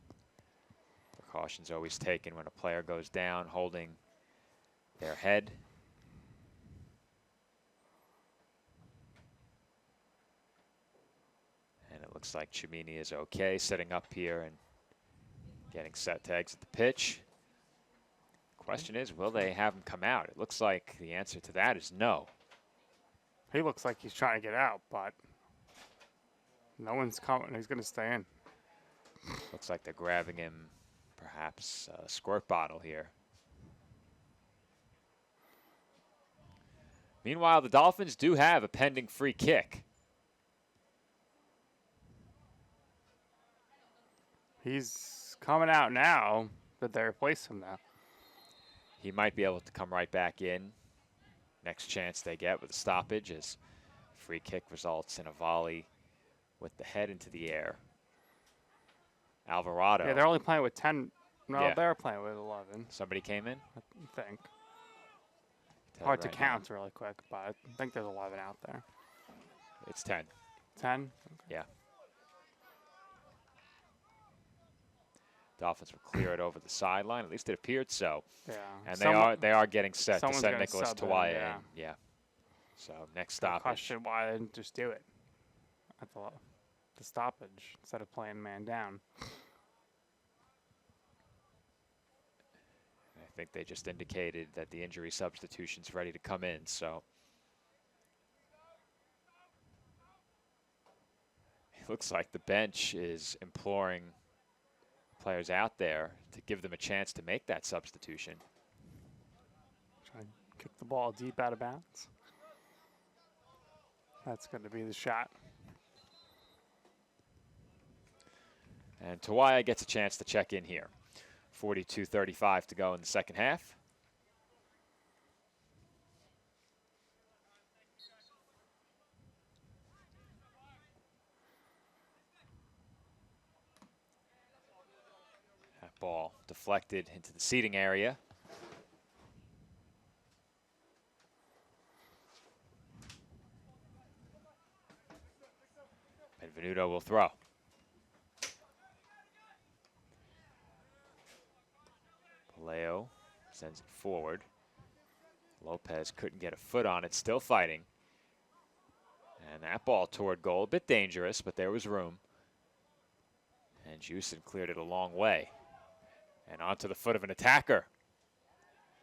Precautions always taken when a player goes down holding their head. And it looks like Cimini is okay, setting up here and getting set to exit the pitch. Question is, will they have him come out? It looks like the answer to that is no. He looks like he's trying to get out, but no one's coming. He's going to stay in. Looks like they're grabbing him, perhaps a squirt bottle here. Meanwhile, the Dolphins do have a pending free kick. He's coming out now, but they replace him now. He might be able to come right back in. Next chance they get with a stoppage as free kick results in a volley with the head into the air. Alvarado. Yeah, they're only playing with 10. No, Yeah. they're playing with 11, Somebody came in. I think. tell you Hard to right now. count really quick, but I think there's 11 out there. It's 10. 10? Yeah. Dolphins will clear it over the sideline. At least it appeared so. Yeah. And Someone- they are getting set to someone's send gonna Nicholas sub in, Tawaya yeah. in. Yeah. So next Gotta stoppage. question why I didn't just do it at the stoppage instead of playing man down. I think they just indicated that the injury substitution's ready to come in. So it looks like the bench is imploring players out there to give them a chance to make that substitution. Try and kick the ball deep out of bounds. That's going to be the shot. And Tawaya gets a chance to check in here. 42:35 to go in the second half. That ball deflected into the seating area. Benvenuto will throw. Leo sends it forward. Lopez couldn't get a foot on it, still fighting. And that ball toward goal, a bit dangerous, but there was room. And Juicen cleared it a long way. And onto the foot of an attacker.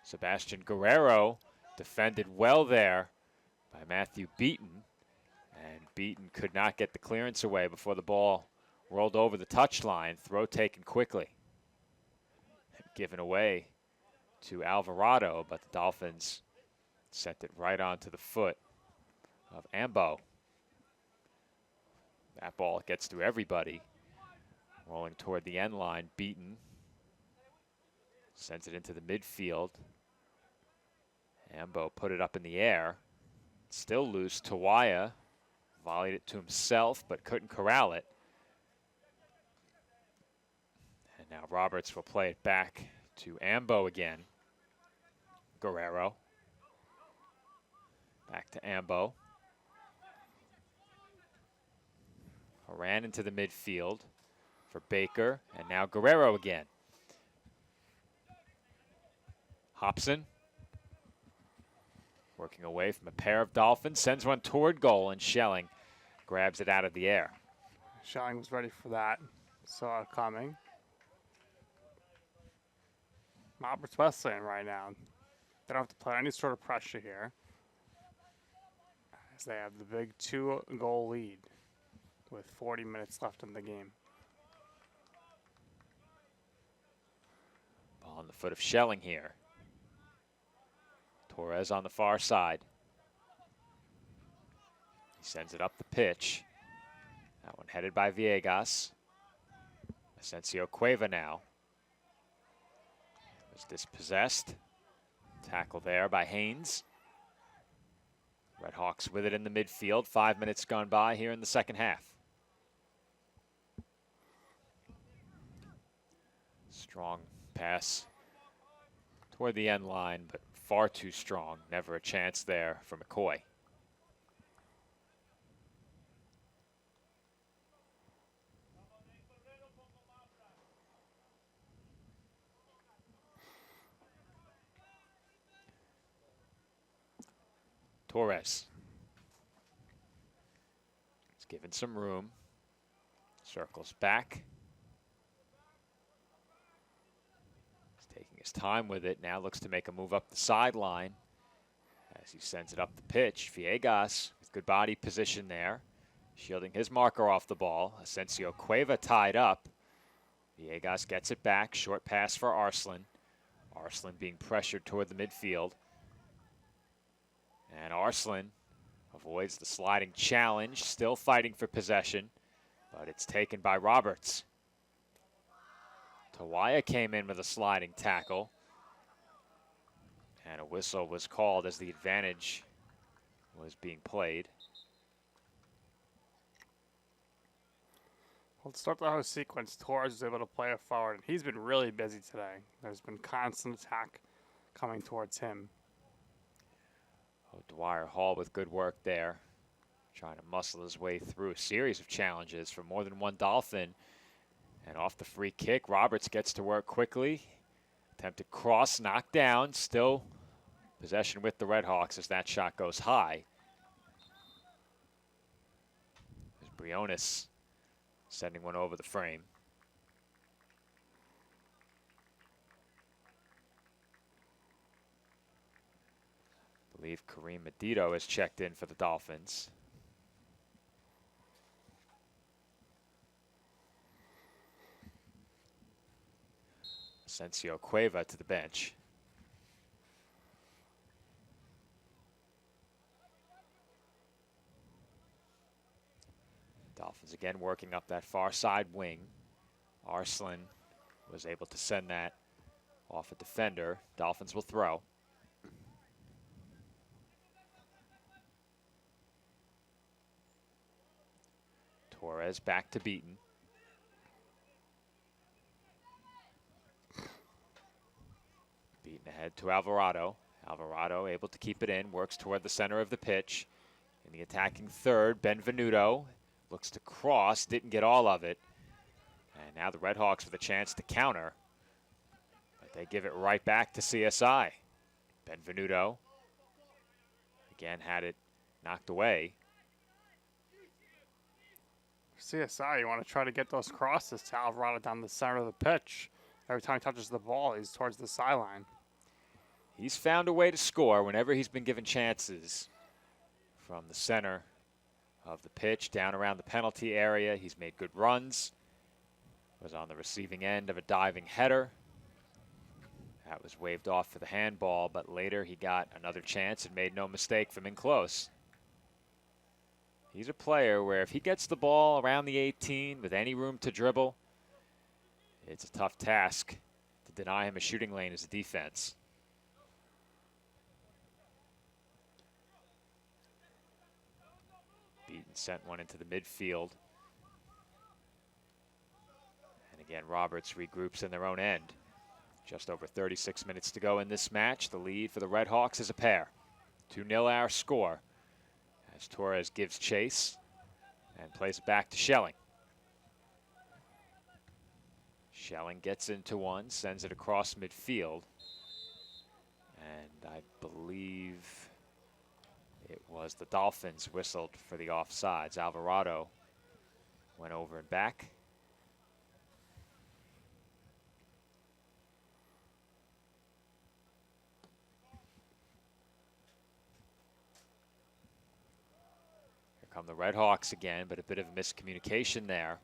Sebastian Guerrero defended well there by Matthew Beaton. And Beaton could not get the clearance away before the ball rolled over the touchline. Throw taken quickly. Given away to Alvarado, but the Dolphins sent it right onto the foot of Ambo. That ball gets through everybody. Rolling toward the end line, Beaton sends it into the midfield. Ambo put it up in the air. Still loose. Tawaya volleyed it to himself, but couldn't corral it. And now Roberts will play it back to Ambo again. Guerrero. Back to Ambo. Ran into the midfield for Baker, and now Guerrero again. Hobson working away from a pair of Dolphins, sends one toward goal, and Schelling grabs it out of the air. Schelling was ready for that. Saw it coming. Roberts Wesleyan right now. They don't have to play any sort of pressure here, as they have the big 2-goal lead with 40 minutes left in the game. Ball on the foot of Schelling here. Torres on the far side. He sends it up the pitch. That one headed by Villegas. Asensio Cueva now. Was dispossessed. Tackle there by Haynes. Redhawks with it in the midfield. 5 minutes gone by here in the second half. Strong pass toward the end line, but far too strong. Never a chance there for McCoy. Torres. He's given some room. Circles back. He's taking his time with it. Now looks to make a move up the sideline as he sends it up the pitch. Villegas with good body position there. Shielding his marker off the ball. Asensio Cueva tied up. Villegas gets it back. Short pass for Arslan. Arslan being pressured toward the midfield. And Arslan avoids the sliding challenge, still fighting for possession, but it's taken by Roberts. Tawaya came in with a sliding tackle, and a whistle was called as the advantage was being played. Well, to start the whole sequence, Torres was able to play it forward, and he's been really busy today. There's been constant attack coming towards him. Dwyer Hall with good work there, trying to muscle his way through a series of challenges from more than one Dolphin. And off the free kick, Roberts gets to work quickly. Attempted cross, knocked down, still possession with the Redhawks as that shot goes high. There's Briones sending one over the frame. I believe Kareem Medito has checked in for the Dolphins. Asensio Cueva to the bench. Dolphins again working up that far side wing. Arslan was able to send that off a defender. Dolphins will throw. Torres back to Beaton. Beaton ahead to Alvarado. Alvarado able to keep it in, works toward the center of the pitch. In the attacking third, Benvenuto looks to cross, didn't get all of it. And now the Redhawks with a chance to counter. But they give it right back to CSI. Benvenuto again had it knocked away. CSI, you want to try to get those crosses to Alvarado down the center of the pitch. Every time he touches the ball, he's towards the sideline. He's found a way to score whenever he's been given chances. From the center of the pitch, down around the penalty area, he's made good runs. Was on the receiving end of a diving header. That was waved off for the handball, but later he got another chance and made no mistake from in close. He's a player where if he gets the ball around the 18 with any room to dribble, it's a tough task to deny him a shooting lane as a defense. Beaton sent one into the midfield. And again, Roberts regroups in their own end. Just over 36 minutes to go in this match. The lead for the Redhawks is a pair. 2-0 our score as Torres gives chase and plays it back to Schelling. Schelling gets into one, sends it across midfield. And I believe it was the Dolphins whistled for the offsides. Alvarado went over and back. Here come the Redhawks again, but a bit of a miscommunication there.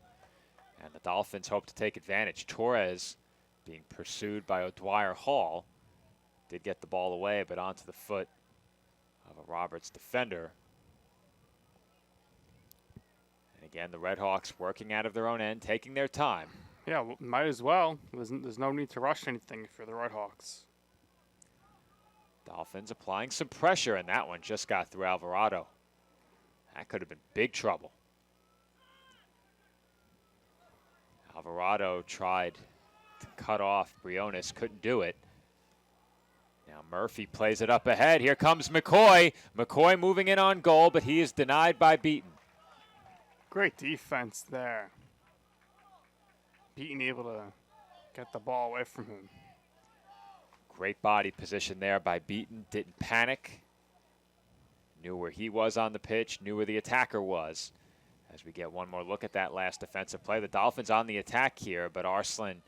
And the Dolphins hope to take advantage. Torres being pursued by O'Dwyer Hall. Did get the ball away, but onto the foot of a Roberts defender. And again, the Redhawks working out of their own end, taking their time. Yeah, well, might as well. There's no need to rush anything for the Redhawks. Dolphins applying some pressure, and that one just got through Alvarado. That could have been big trouble. Alvarado tried to cut off Briones, couldn't do it. Now Murphy plays it up ahead. Here comes McCoy. McCoy moving in on goal, but he is denied by Beaton. Great defense there. Beaton able to get the ball away from him. Great body position there by Beaton. Didn't panic. Knew where he was on the pitch, knew where the attacker was. As we get one more look at that last defensive play. The Dolphins on the attack here, but Arslan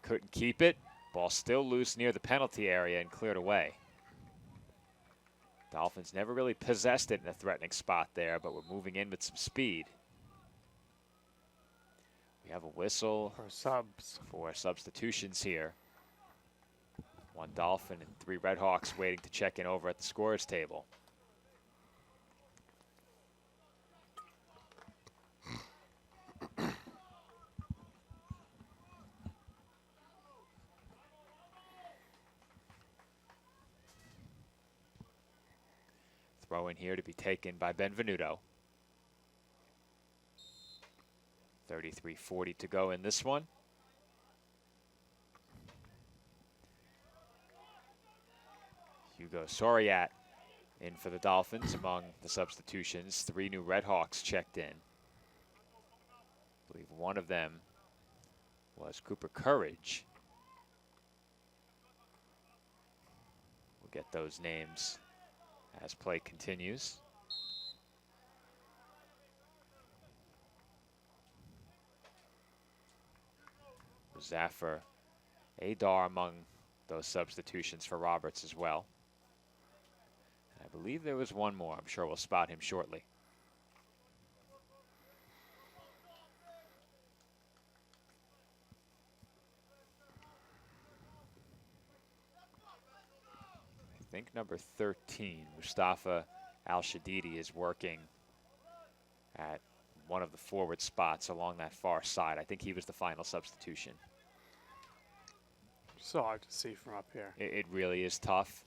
couldn't keep it. Ball still loose near the penalty area and cleared away. Dolphins never really possessed it in a threatening spot there, but we're moving in with some speed. We have a whistle for substitutions here. One Dolphin and 3 Redhawks waiting to check in over at the scorers table. Throw in here to be taken by Benvenuto. 33:40 to go in this one. Hugo Soriat In for the Dolphins among the substitutions, 3 new Red Hawks checked in. I believe one of them was Cooper Courage. We'll get those names as play continues. Zaffer Adar among those substitutions for Roberts as well. I believe there was one more. I'm sure we'll spot him shortly. I think number 13, Mustafa Al-Shadidi, is working at one of the forward spots along that far side. I think he was the final substitution. So hard to see from up here. It really is tough.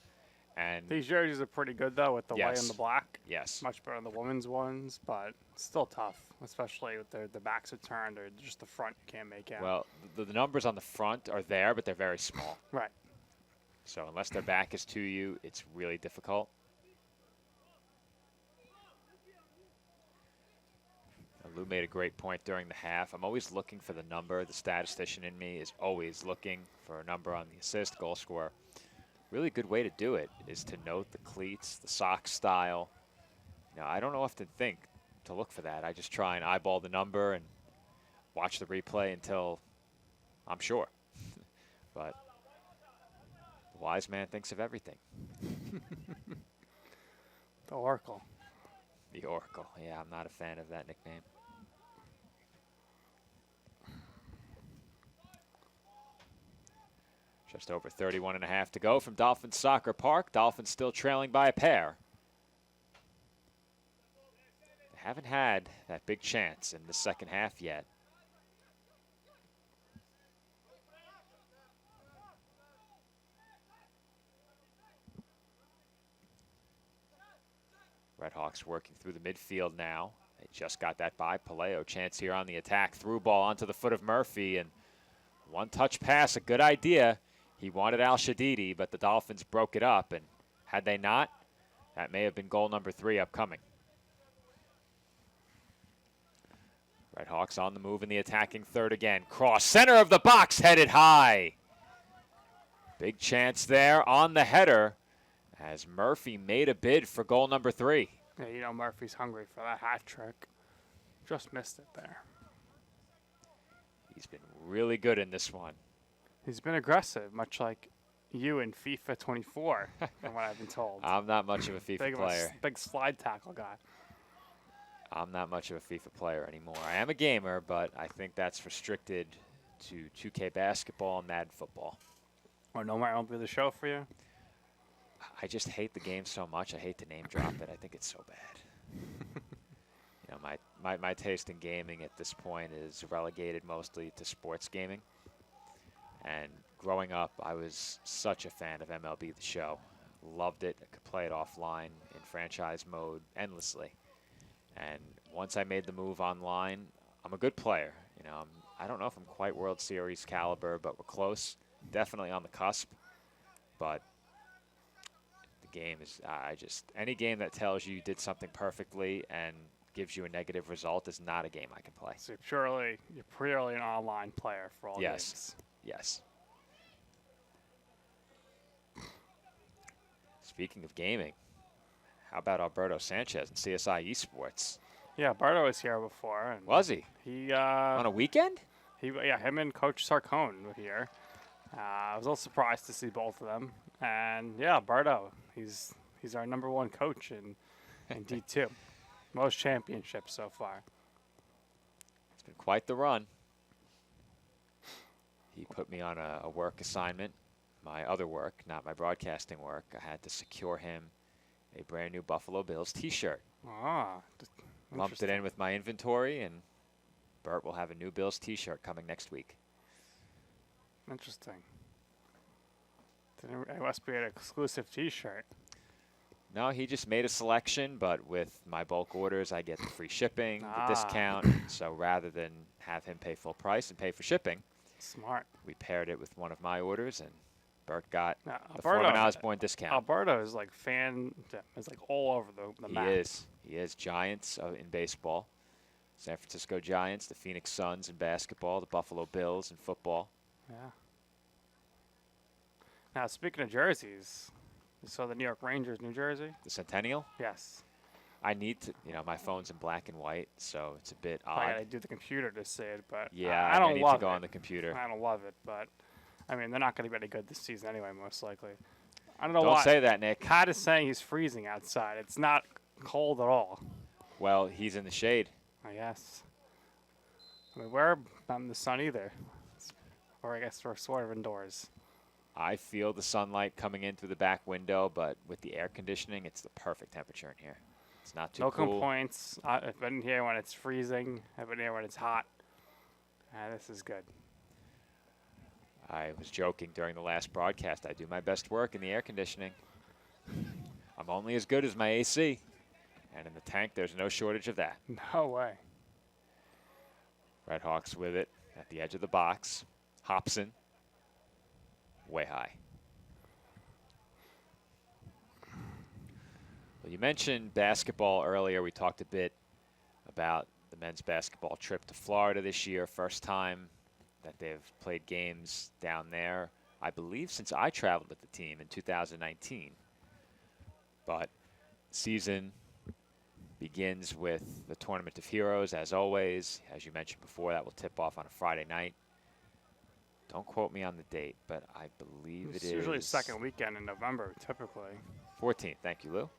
And These jerseys are pretty good, though, with the white Yes. and the black. yes, Much better than the women's ones, but still tough, especially with the backs are turned or just the front you can't make out. well, the numbers on the front are there, but they're very small. Right. So unless their back is to you, it's really difficult. Lou made a great point during the half. I'm always looking for the number. The statistician in me is always looking for a number on the assist, goal scorer. Really good way to do it is to note the cleats, the sock style. You know, I don't often think to look for that. I just try and eyeball the number and watch the replay until I'm sure. But the wise man thinks of everything. The Oracle. The Oracle. Yeah, I'm not a fan of that nickname. Just over 31 and a half to go from Dolphins Soccer Park. Dolphins still trailing by a pair. They haven't had that big chance in the second half yet. Redhawks working through the midfield now. They just got that by Paleo. Chance here on the attack. Through ball onto the foot of Murphy. And one touch pass, a good idea. He wanted Al-Shadidi, but the Dolphins broke it up. And had they not, that may have been goal number 3 upcoming. Redhawks on the move in the attacking third again. Cross, center of the box, headed high. Big chance there on the header as Murphy made a bid for goal number 3. Yeah, you know Murphy's hungry for that hat trick. Just missed it there. He's been really good in this one. He's been aggressive, much like you in FIFA 24, from what I've been told. I'm not much of a FIFA player. Big slide tackle guy. I'm not much of a FIFA player anymore. I am a gamer, but I think that's restricted to 2K basketball and Madden football. Or no more won't be the show for you? I just hate the game so much. I hate to name drop it. I think it's so bad. You know, my taste in gaming at this point is relegated mostly to sports gaming. And growing up, I was such a fan of MLB The Show. Loved it. I could play it offline in franchise mode endlessly. And once I made the move online, I'm a good player. You know, I don't know if I'm quite World Series caliber, but we're close. Definitely on the cusp. But the game is, any game that tells you did something perfectly and gives you a negative result is not a game I can play. So you're purely an online player for all games. Yes. Speaking of gaming, how about Alberto Sanchez and CSI Esports? Yeah, Bardo was here before. And Was he? He On a weekend? him and Coach Sarcone were here. I was a little surprised to see both of them. And yeah, Bardo, he's our #1 coach in D2. Most championships so far. It's been quite the run. He put me on a work assignment, my other work, not my broadcasting work. I had to secure him a brand new Buffalo Bills t-shirt. Ah, Lumped it in with my inventory, and Bert will have a new Bills t-shirt coming next week. Interesting. It must be an exclusive T-shirt. No, he just made a selection, but with my bulk orders, I get the free shipping, the discount. So rather than have him pay full price and pay for shipping, Smart. we paired it with one of my orders, and Bert got Now, the Foreman Alberto, Osborne discount. Alberto is like is like all over the He map. is. He is. Giants in baseball. San Francisco Giants, the Phoenix Suns in basketball, the Buffalo Bills in football. Yeah. Now, speaking of jerseys, you saw the New York Rangers, New Jersey? The Centennial. Yes. I need to, my phone's in black and white, so it's a bit I odd. gotta do the computer to see it, but Yeah, I don't need love to go it. on the computer. I don't love it, but I mean, they're not going to be any good this season anyway, most likely. I don't know Don't why. say that, Nick. Todd is saying he's freezing outside. It's not cold at all. Well, he's in the shade. I guess. I mean, we're not in the sun either. Or I guess we're sort of indoors. I feel the sunlight coming in through the back window, but with the air conditioning, it's the perfect temperature in here. It's not too No cool. complaints. I've been here when it's freezing. I've been here when it's hot. This is good. I was joking during the last broadcast. I do my best work in the air conditioning. I'm only as good as my AC. And in the tank, there's no shortage of that. No way. Red Hawks with it at the edge of the box. Hobson, way high. Well, you mentioned basketball earlier. We talked a bit about the men's basketball trip to Florida this year. First time that they've played games down there, I believe, since I traveled with the team in 2019. But season begins with the Tournament of Heroes, as always. As you mentioned before, that will tip off on a Friday night. Don't quote me on the date, but I believe It's it is usually second weekend in November, typically. 14th. Thank you, Lou.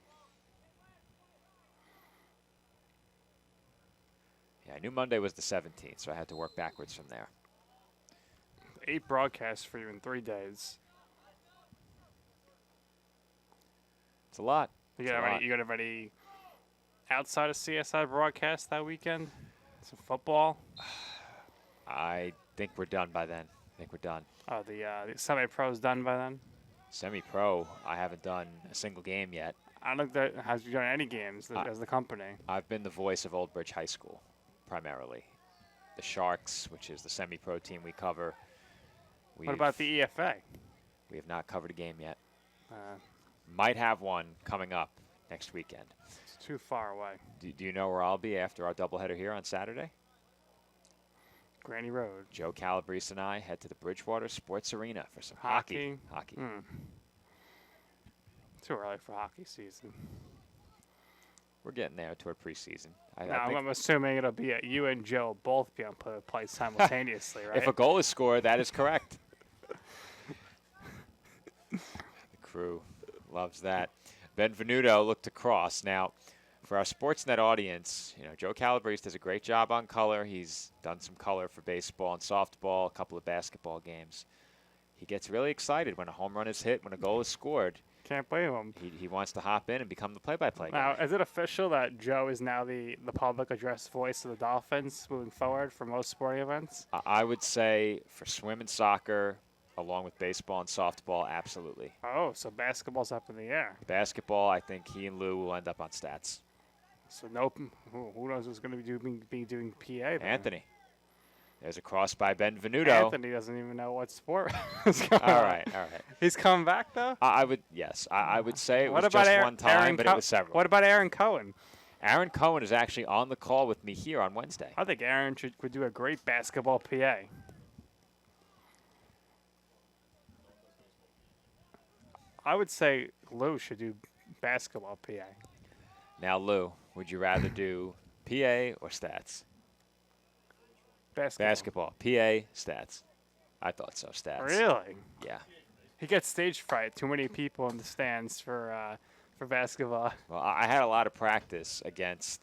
Yeah, I knew Monday was the 17th, so I had to work backwards from there. 8 broadcasts for you in 3 days. It's a lot. You It's a got lot. any outside of CSI broadcasts that weekend? Some football? I think we're done by then. I think we're done. Oh, the semi-pro's done by then? Semi-pro, I haven't done a single game yet. I don't think that has you done any games as the company. I've been the voice of Old Bridge High School, primarily. The Sharks, which is the semi-pro team we cover. What about the EFA? We have not covered a game yet. Uh, Might have one coming up next weekend. it's too far away. Do you know where I'll be after our doubleheader here on Saturday? Granny Road. Joe Calabrese and I head to the Bridgewater Sports Arena for some hockey. Too early for hockey season. We're getting there toward preseason. I'm assuming it'll be you and Joe both be on play simultaneously, right? If a goal is scored, that is correct. The crew loves that. Benvenuto looked across. Now, for our Sportsnet audience, Joe Calabrese does a great job on color. He's done some color for baseball and softball, a couple of basketball games. He gets really excited when a home run is hit, when a goal is scored. Can't blame him. He wants to hop in and become the play-by-play Now, guy. is it official that Joe is now the public address voice of the Dolphins moving forward for most sporting events? I would say for swim and soccer, along with baseball and softball, absolutely. Oh, so basketball's up in the air. Basketball, I think he and Lou will end up on stats. So nope. Who knows who's going to be doing PA then? Anthony. There's a cross by Benvenuto. Anthony doesn't even know what sport is going on. All right. He's coming back, though? I would say it What was about just Aaron- one time, Aaron but Co- it was several. What about Aaron Cohen? Aaron Cohen is actually on the call with me here on Wednesday. I think Aaron would do a great basketball PA. I would say Lou should do basketball PA. Now, Lou, would you rather do PA or stats? Basketball. PA, stats. I thought so, stats. Really? Yeah. He gets stage fright. Too many people in the stands for basketball. Well, I had a lot of practice against,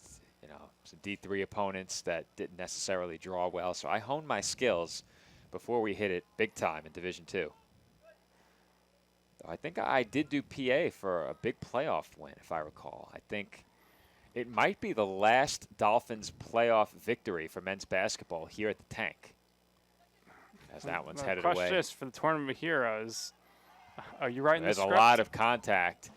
some D3 opponents that didn't necessarily draw well, so I honed my skills before we hit it big time in Division II. I think I did do PA for a big playoff win, if I recall. I think it might be the last Dolphins playoff victory for men's basketball here at the Tank, as that one's headed The away. question is, for the Tournament of Heroes, are you writing There's the a script? lot of contact,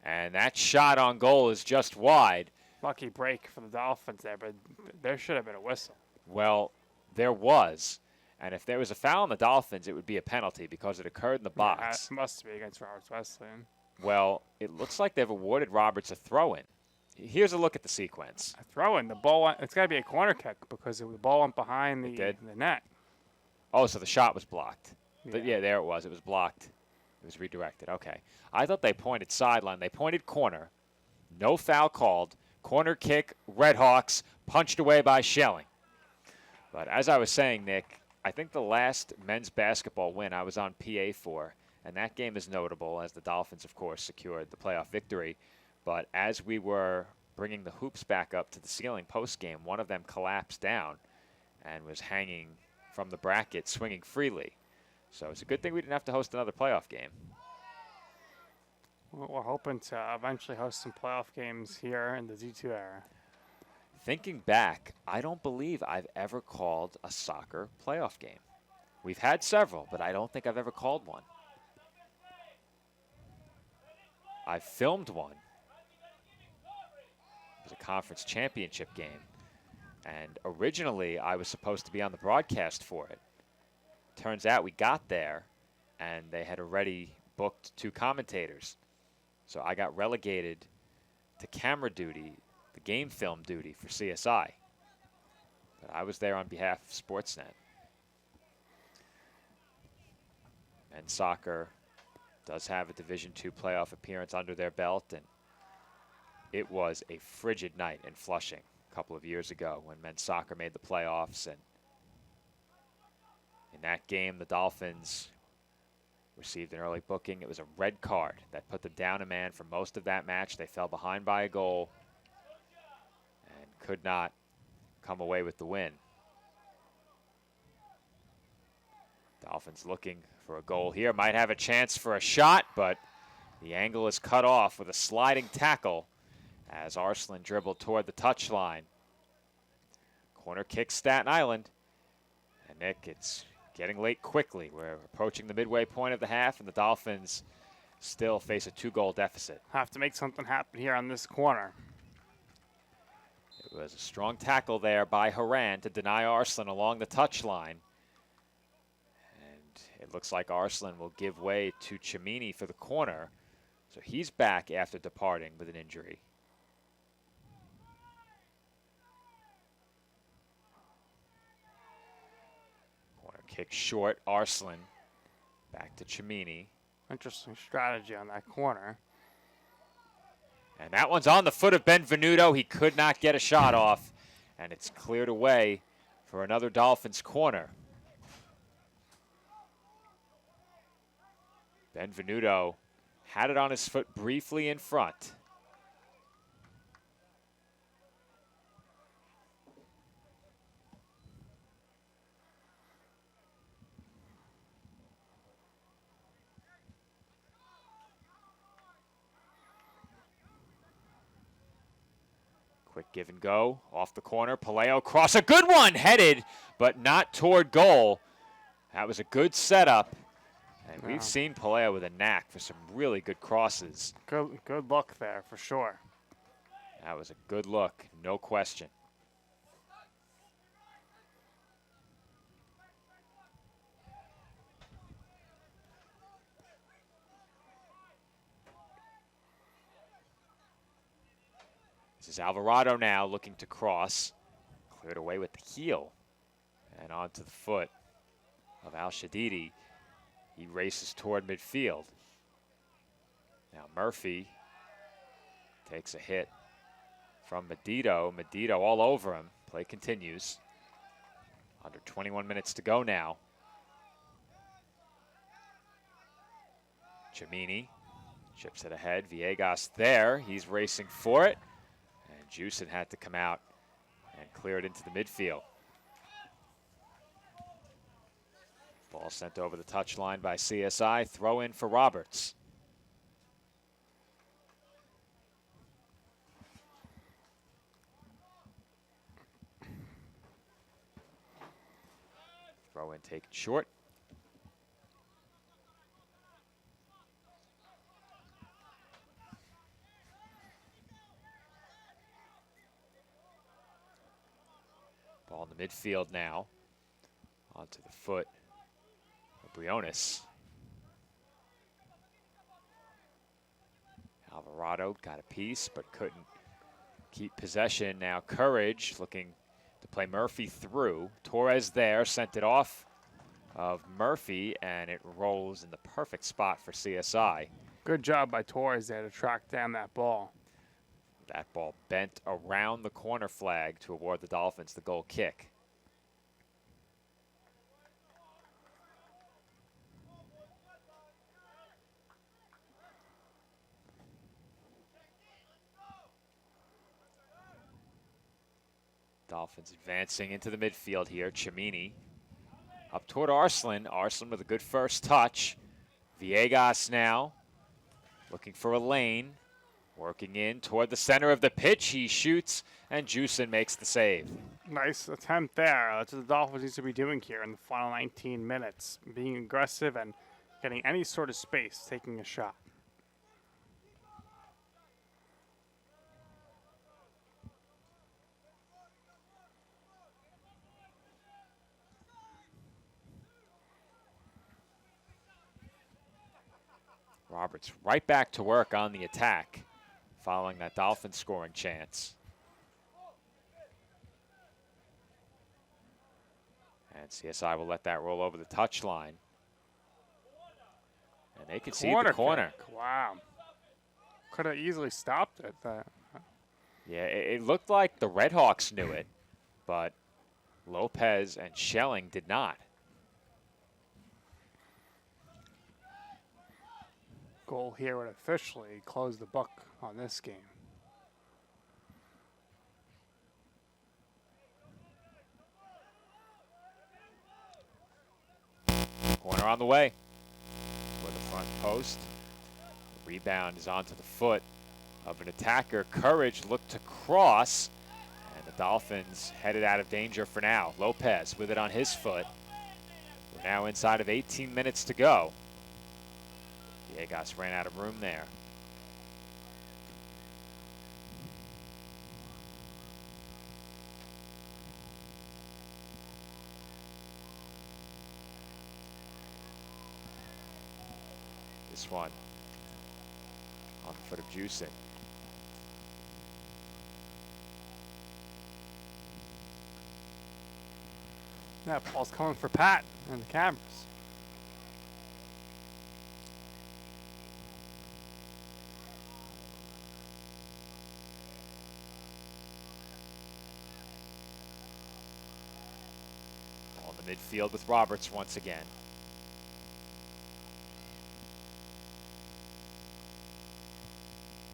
and that shot on goal is just wide. Lucky break for the Dolphins there, but there should have been a whistle. Well, there was, And if there was a foul on the Dolphins, it would be a penalty because it occurred in the box. Yeah, it must be against Roberts Wesleyan. Well, it looks like they've awarded Roberts a throw-in. Here's a look at the sequence. A throw-in. The ball went, it's got to be a corner kick because the ball went behind the net. Oh, so the shot was blocked. Yeah. Yeah, there it was. It was blocked. It was redirected. Okay. I thought they pointed sideline. They pointed corner. No foul called. Corner kick, Red Hawks, punched away by Schelling. But as I was saying, Nick, I think the last men's basketball win I was on PA for, and that game is notable as the Dolphins, of course, secured the playoff victory. But as we were bringing the hoops back up to the ceiling post-game, one of them collapsed down and was hanging from the bracket, swinging freely. So it's a good thing we didn't have to host another playoff game. We're hoping to eventually host some playoff games here in the Z2 era. Thinking back, I don't believe I've ever called a soccer playoff game. We've had several, but I don't think I've ever called one. I filmed one. It was a conference championship game. And originally, I was supposed to be on the broadcast for it. Turns out we got there, and they had already booked 2 commentators. So I got relegated to camera duty, the game film duty for CSI. But I was there on behalf of Sportsnet. And soccer does have a Division II playoff appearance under their belt, and it was a frigid night in Flushing a couple of years ago when men's soccer made the playoffs. And in that game, the Dolphins received an early booking. It was a red card that put them down a man for most of that match. They fell behind by a goal and could not come away with the win. Dolphins looking for a goal here. Might have a chance for a shot, but the angle is cut off with a sliding tackle as Arslan dribbled toward the touchline. Corner kick, Staten Island. And Nick, it's getting late quickly. We're approaching the midway point of the half, and the Dolphins still face a 2-goal deficit. Have to make something happen here on this corner. It was a strong tackle there by Haran to deny Arslan along the touchline. And it looks like Arslan will give way to Cimini for the corner. So he's back after departing with an injury. Kick short, Arslan. Back to Cimini. Interesting strategy on that corner. And that one's on the foot of Benvenuto. He could not get a shot off. And it's cleared away for another Dolphins corner. Benvenuto had it on his foot briefly in front. Quick give and go, off the corner, Paleo cross, a good one, headed, but not toward goal. That was a good setup, and we've seen Paleo with a knack for some really good crosses. Good look there, for sure. That was a good look, no question. This is Alvarado now looking to cross. Cleared away with the heel and onto the foot of Al-Shadidi. He races toward midfield. Now Murphy takes a hit from Medito. Medito all over him. Play continues. Under 21 minutes to go now. Cimini chips it ahead. Villegas there. He's racing for it. Juicin had to come out and clear it into the midfield. Ball sent over the touchline by CSI. Throw in for Roberts. Throw in taken short. Ball in the midfield now. Onto the foot of Briones. Alvarado got a piece, but couldn't keep possession. Now Courage looking to play Murphy through. Torres there, sent it off of Murphy, and it rolls in the perfect spot for CSI. Good job by Torres there to track down that ball. That ball bent around the corner flag to award the Dolphins the goal kick. Dolphins advancing into the midfield here. Cimini up toward Arslan. Arslan with a good first touch. Villegas now looking for a lane. Working in toward the center of the pitch. He shoots, and Juicin makes the save. Nice attempt there. That's what the Dolphins need to be doing here in the final 19 minutes. Being aggressive and getting any sort of space, taking a shot. Roberts right back to work on the attack following that Dolphin scoring chance. And CSI will let that roll over the touchline. And they can see the corner. Kick. Wow. Could have easily stopped it. Yeah, it looked like the Redhawks knew it, but Lopez and Schelling did not. Goal here would officially close the book on this game. Corner on the way toward the front post. The rebound is onto the foot of an attacker. Courage looked to cross, and the Dolphins headed out of danger for now. Lopez with it on his foot. We're now inside of 18 minutes to go. Villegas ran out of room there. This one on the foot of Juicin. That ball's coming for Pat and the cameras. On the midfield with Roberts once again.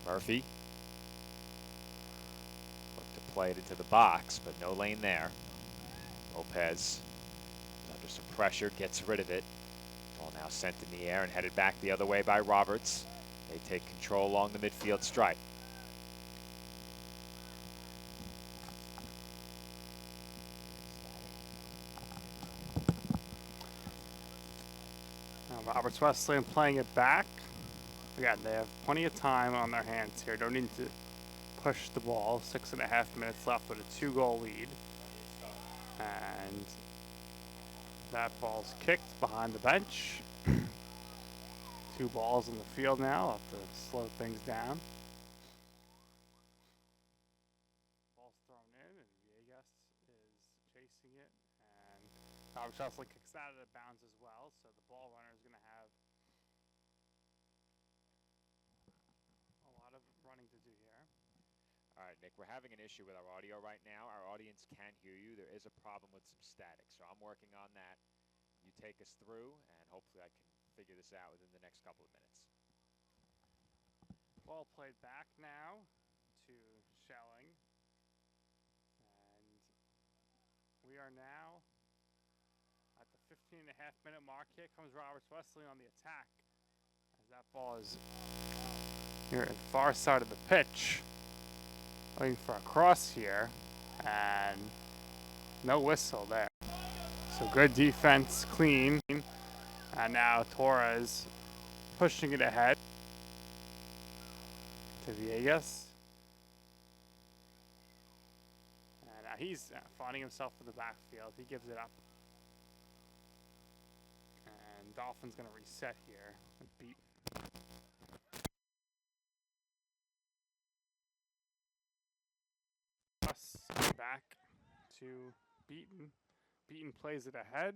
Murphy looked to play it into the box, but no lane there. Lopez, under some pressure, gets rid of it. Ball now sent in the air and headed back the other way by Roberts. They take control along the midfield stripe. Now Roberts Wesleyan playing it back. Again, they have plenty of time on their hands here. Don't need to push the ball. 6.5 minutes left with a 2-goal lead. And that ball's kicked behind the bench. 2 balls in the field now. I'll have to slow things down. Ball's thrown in, and Villegas is chasing it. And Roberts Wesleyan kicks out of bounds as well. So the ball runner is going to have a lot of running to do here. All right, Nick, we're having an issue with our audio right now. Our audience can't hear you. There is a problem with some static, so I'm working on that. You take us through, and hopefully I can figure this out within the next couple of minutes. Ball played back now to Schelling. And we are now at the 15.5-minute mark. Here comes Roberts Wesleyan on the attack. As that ball is here at the far side of the pitch. Looking for a cross here. And no whistle there. So good defense, clean. And now Torres pushing it ahead to Villegas. And now he's finding himself in the backfield. He gives it up. Dolphins going to reset here and beat. Us back to Beaton. Beaton plays it ahead.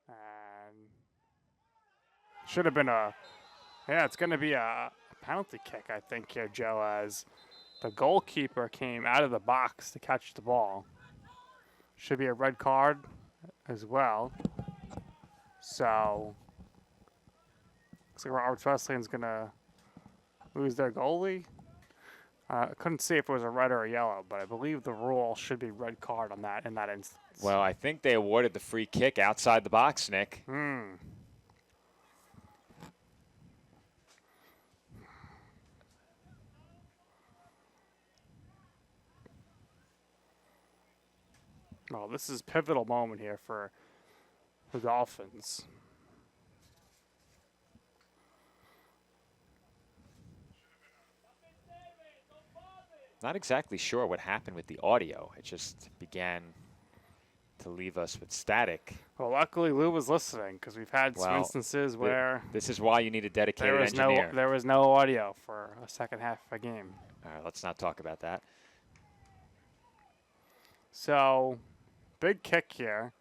And should have been it's going to be a penalty kick, I think, here, Joe, as the goalkeeper came out of the box to catch the ball. Should be a red card as well. So, looks like Roberts Wesleyan's going to lose their goalie. I couldn't see if it was a red or a yellow, but I believe the rule should be red card on that in that instance. Well, I think they awarded the free kick outside the box, Nick. Well, this is a pivotal moment here for the Dolphins. Not exactly sure what happened with the audio. It just began to leave us with static. Well, luckily Lou was listening, because we've had some instances where this is why you need a dedicated engineer. There was no audio for a second half of a game. All right, let's not talk about that. So, big kick here.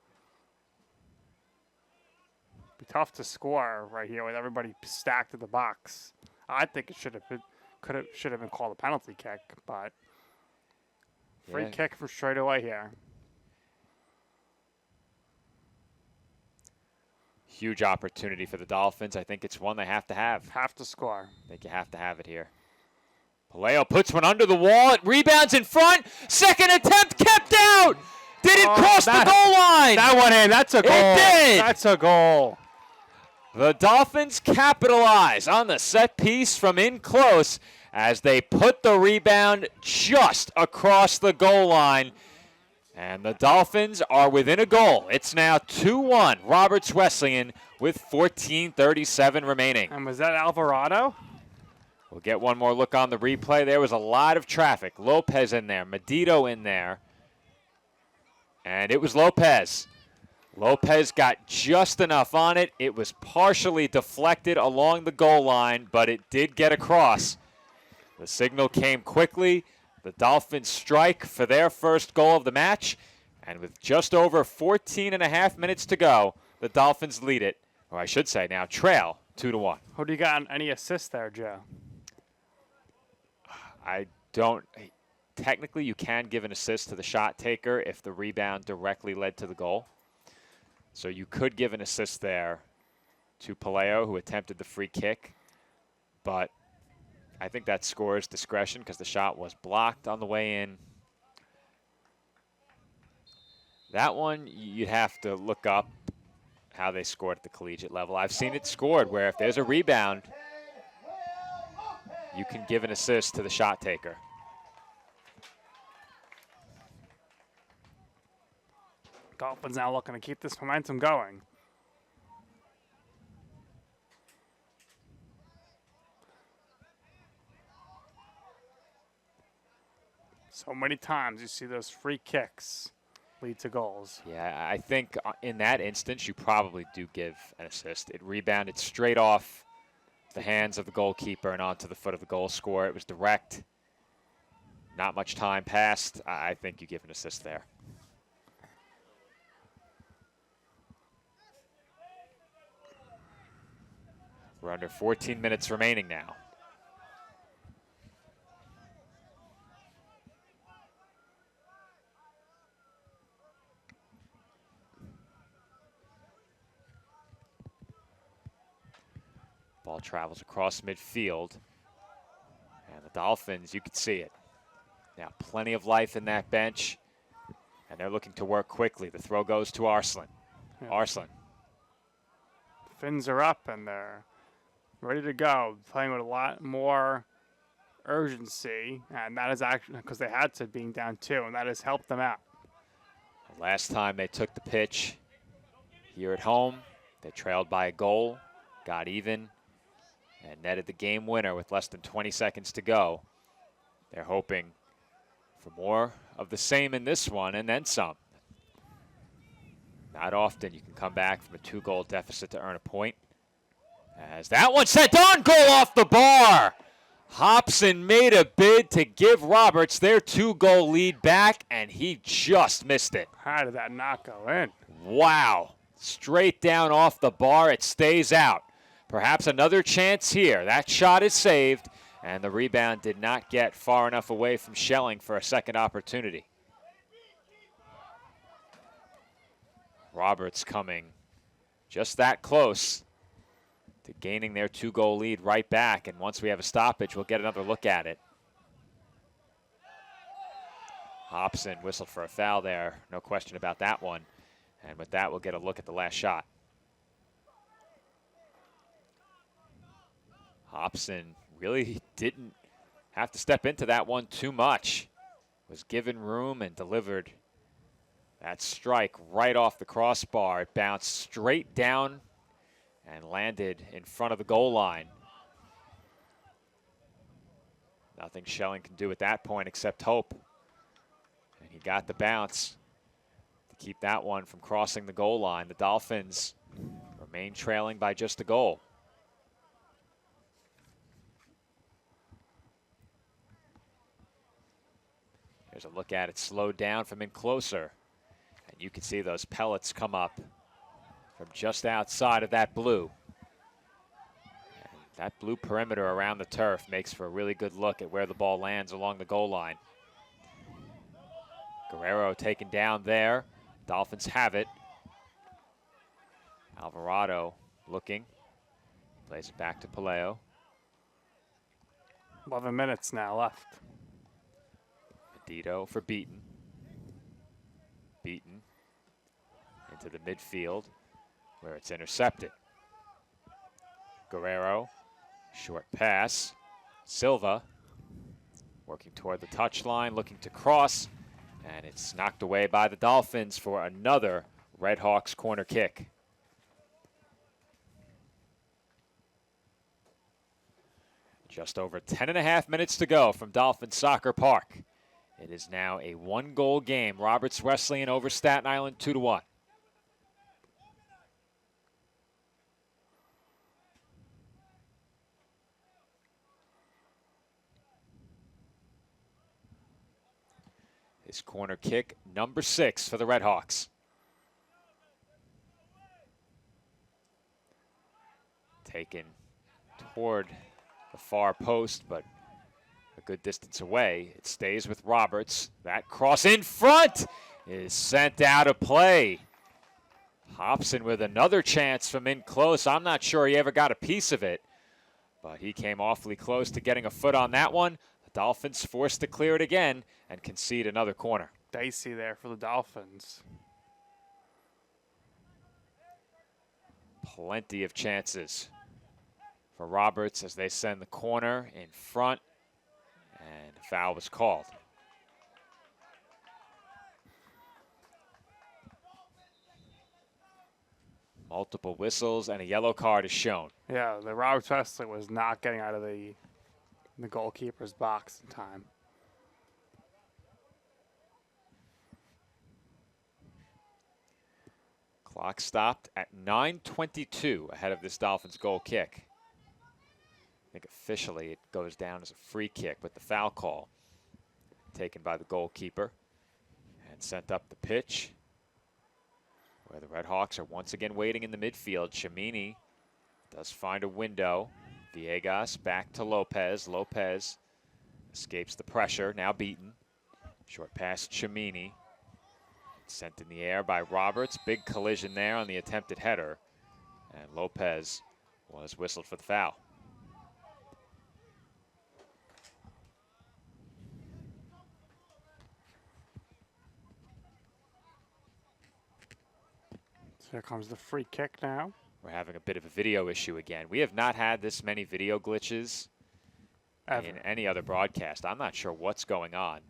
Be tough to score right here with everybody stacked in the box. I think it should have been called a penalty kick, but free kick from straight away here. Huge opportunity for the Dolphins. I think it's one they have to have. Have to score. I think you have to have it here. Paleo puts one under the wall. It rebounds in front. Second attempt kept out. Didn't cross the goal line. That one in. That's a goal. It did. That's a goal. The Dolphins capitalize on the set piece from in close as they put the rebound just across the goal line. And the Dolphins are within a goal. It's now 2-1 Roberts Wesleyan with 14:37 remaining. And was that Alvarado? We'll get one more look on the replay. There was a lot of traffic. Lopez in there, Medito in there. And it was Lopez. Lopez got just enough on it. It was partially deflected along the goal line, but it did get across. The signal came quickly. The Dolphins strike for their first goal of the match. And with just over 14 and a half minutes to go, the Dolphins lead it, or I should say now trail 2-1. Who do you got on any assists there, Joe? I don't. Technically, you can give an assist to the shot taker if the rebound directly led to the goal. So you could give an assist there to Paleo, who attempted the free kick. But I think that scorer's discretion because the shot was blocked on the way in. That one, you'd have to look up how they scored at the collegiate level. I've seen it scored where if there's a rebound, you can give an assist to the shot taker. Dolphins now looking to keep this momentum going. So many times you see those free kicks lead to goals. Yeah, I think in that instance, you probably do give an assist. It rebounded straight off the hands of the goalkeeper and onto the foot of the goal scorer. It was direct. Not much time passed. I think you give an assist there. We're under 14 minutes remaining now. Ball travels across midfield. And the Dolphins, you can see it. Now plenty of life in that bench. And they're looking to work quickly. The throw goes to Arslan. Yeah. Arslan. Fins are up and they're ready to go. Playing with a lot more urgency. And that is actually because they had to being down 2. And that has helped them out. Last time they took the pitch here at home, they trailed by a goal, got even, and netted the game winner with less than 20 seconds to go. They're hoping for more of the same in this one and then some. Not often you can come back from a 2-goal deficit to earn a point. As that one sent on goal off the bar. Hobson made a bid to give Roberts their 2-goal lead back, and he just missed it. How did that not go in? Wow. Straight down off the bar, it stays out. Perhaps another chance here. That shot is saved, and the rebound did not get far enough away from Schelling for a second opportunity. Roberts coming just that close to gaining their 2-goal lead right back, and once we have a stoppage, we'll get another look at it. Hobson whistled for a foul there, no question about that one. And with that, we'll get a look at the last shot. Hobson really didn't have to step into that one too much. Was given room and delivered that strike right off the crossbar. It bounced straight down and landed in front of the goal line. Nothing Schelling can do at that point except hope. And he got the bounce to keep that one from crossing the goal line. The Dolphins remain trailing by just a goal. Here's a look at it slowed down from in closer. And you can see those pellets come up from just outside of that blue. And that blue perimeter around the turf makes for a really good look at where the ball lands along the goal line. Guerrero taken down there. Dolphins have it. Alvarado looking. Plays it back to Paleo. 11 minutes now left. Dito for Beaton. Beaton into the midfield where it's intercepted. Guerrero, short pass. Silva working toward the touchline, looking to cross, and it's knocked away by the Dolphins for another Red Hawks corner kick. Just over 10.5 minutes to go from Dolphin Soccer Park. It is now a 1-goal game. Roberts Wesleyan over Staten Island 2-1. His corner kick, number 6 for the Red Hawks. Taken toward the far post, but a good distance away. It stays with Roberts. That cross in front is sent out of play. Hobson with another chance from in close. I'm not sure he ever got a piece of it, but he came awfully close to getting a foot on that one. The Dolphins forced to clear it again and concede another corner. Dicey there for the Dolphins. Plenty of chances for Roberts as they send the corner in front, and a foul was called. Multiple whistles and a yellow card is shown. Yeah, the Roberts Wesleyan was not getting out of the goalkeeper's box in time. Clock stopped at 9:22 ahead of this Dolphins goal kick. I think officially it goes down as a free kick with the foul call taken by the goalkeeper and sent up the pitch, where the Red Hawks are once again waiting in the midfield. Chimini does find a window. Villegas back to Lopez. Lopez escapes the pressure, now beaten. Short pass Chimini. Sent in the air by Roberts. Big collision there on the attempted header. And Lopez was whistled for the foul. So here comes the free kick now. We're having a bit of a video issue again. We have not had this many video glitches in any other broadcast. I'm not sure what's going on.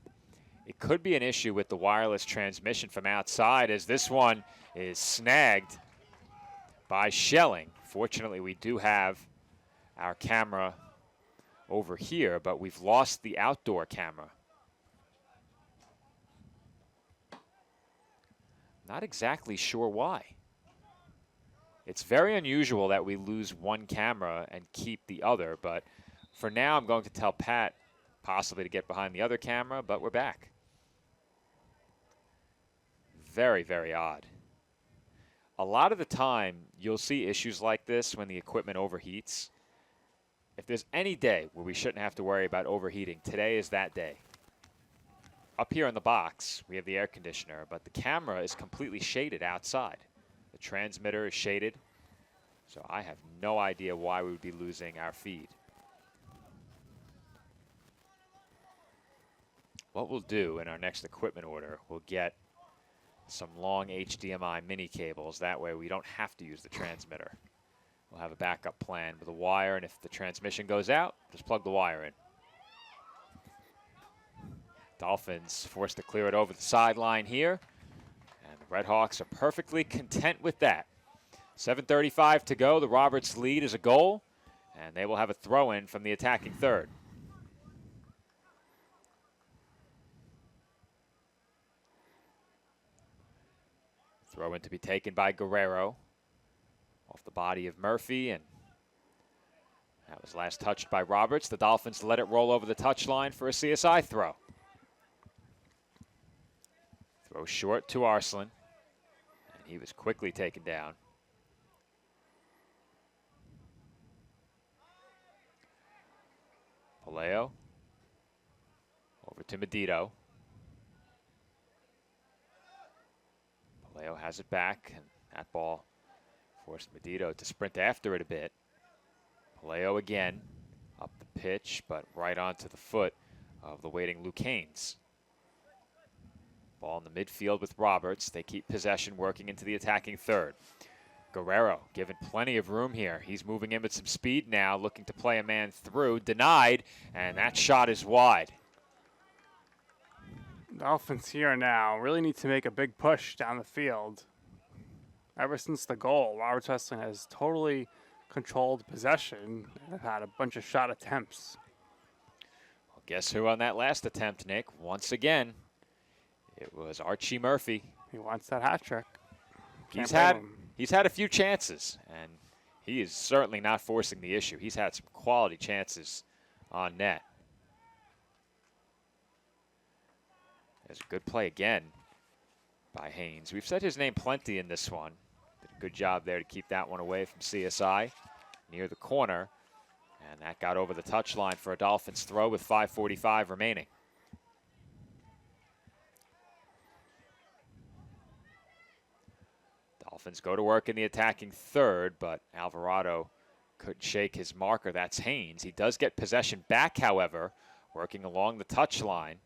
It could be an issue with the wireless transmission from outside, as this one is snagged by Schelling. Fortunately, we do have our camera over here, but we've lost the outdoor camera. Not exactly sure why. It's very unusual that we lose one camera and keep the other, but for now I'm going to tell Pat possibly to get behind the other camera, but we're back. Very, very odd. A lot of the time you'll see issues like this when the equipment overheats. If there's any day where we shouldn't have to worry about overheating, today is that day. Up here in the box, we have the air conditioner, but the camera is completely shaded outside. The transmitter is shaded, so I have no idea why we would be losing our feed. What we'll do in our next equipment order, we'll get some long HDMI mini cables. That way we don't have to use the transmitter. We'll have a backup plan with a wire, and if the transmission goes out, just plug the wire in. Dolphins forced to clear it over the sideline here, and the Redhawks are perfectly content with that. 7:35 to go. The Roberts lead is a goal, and they will have a throw-in from the attacking third. Throw-in to be taken by Guerrero off the body of Murphy, and that was last touched by Roberts. The Dolphins let it roll over the touchline for a CSI throw. Throw short to Arslan, and he was quickly taken down. Paleo over to Medito. Paleo has it back, and that ball forced Medito to sprint after it a bit. Paleo again up the pitch, but right onto the foot of the waiting Luke Haynes. Ball in the midfield with Roberts. They keep possession, working into the attacking third. Guerrero given plenty of room here. He's moving in with some speed now, looking to play a man through. Denied, and that shot is wide. Dolphins here now really need to make a big push down the field. Ever since the goal, Roberts Wesleyan has totally controlled possession and have had a bunch of shot attempts. Well, guess who on that last attempt, Nick? Once again, it was Archie Murphy. He wants that hat trick. He's had a few chances, and he is certainly not forcing the issue. He's had some quality chances on net. There's a good play again by Haynes. We've said his name plenty in this one. Did a good job there to keep that one away from CSI near the corner, and that got over the touchline for a Dolphins throw with 5:45 remaining. Dolphins go to work in the attacking third, but Alvarado couldn't shake his marker. That's Haynes. He does get possession back, however, working along the touchline,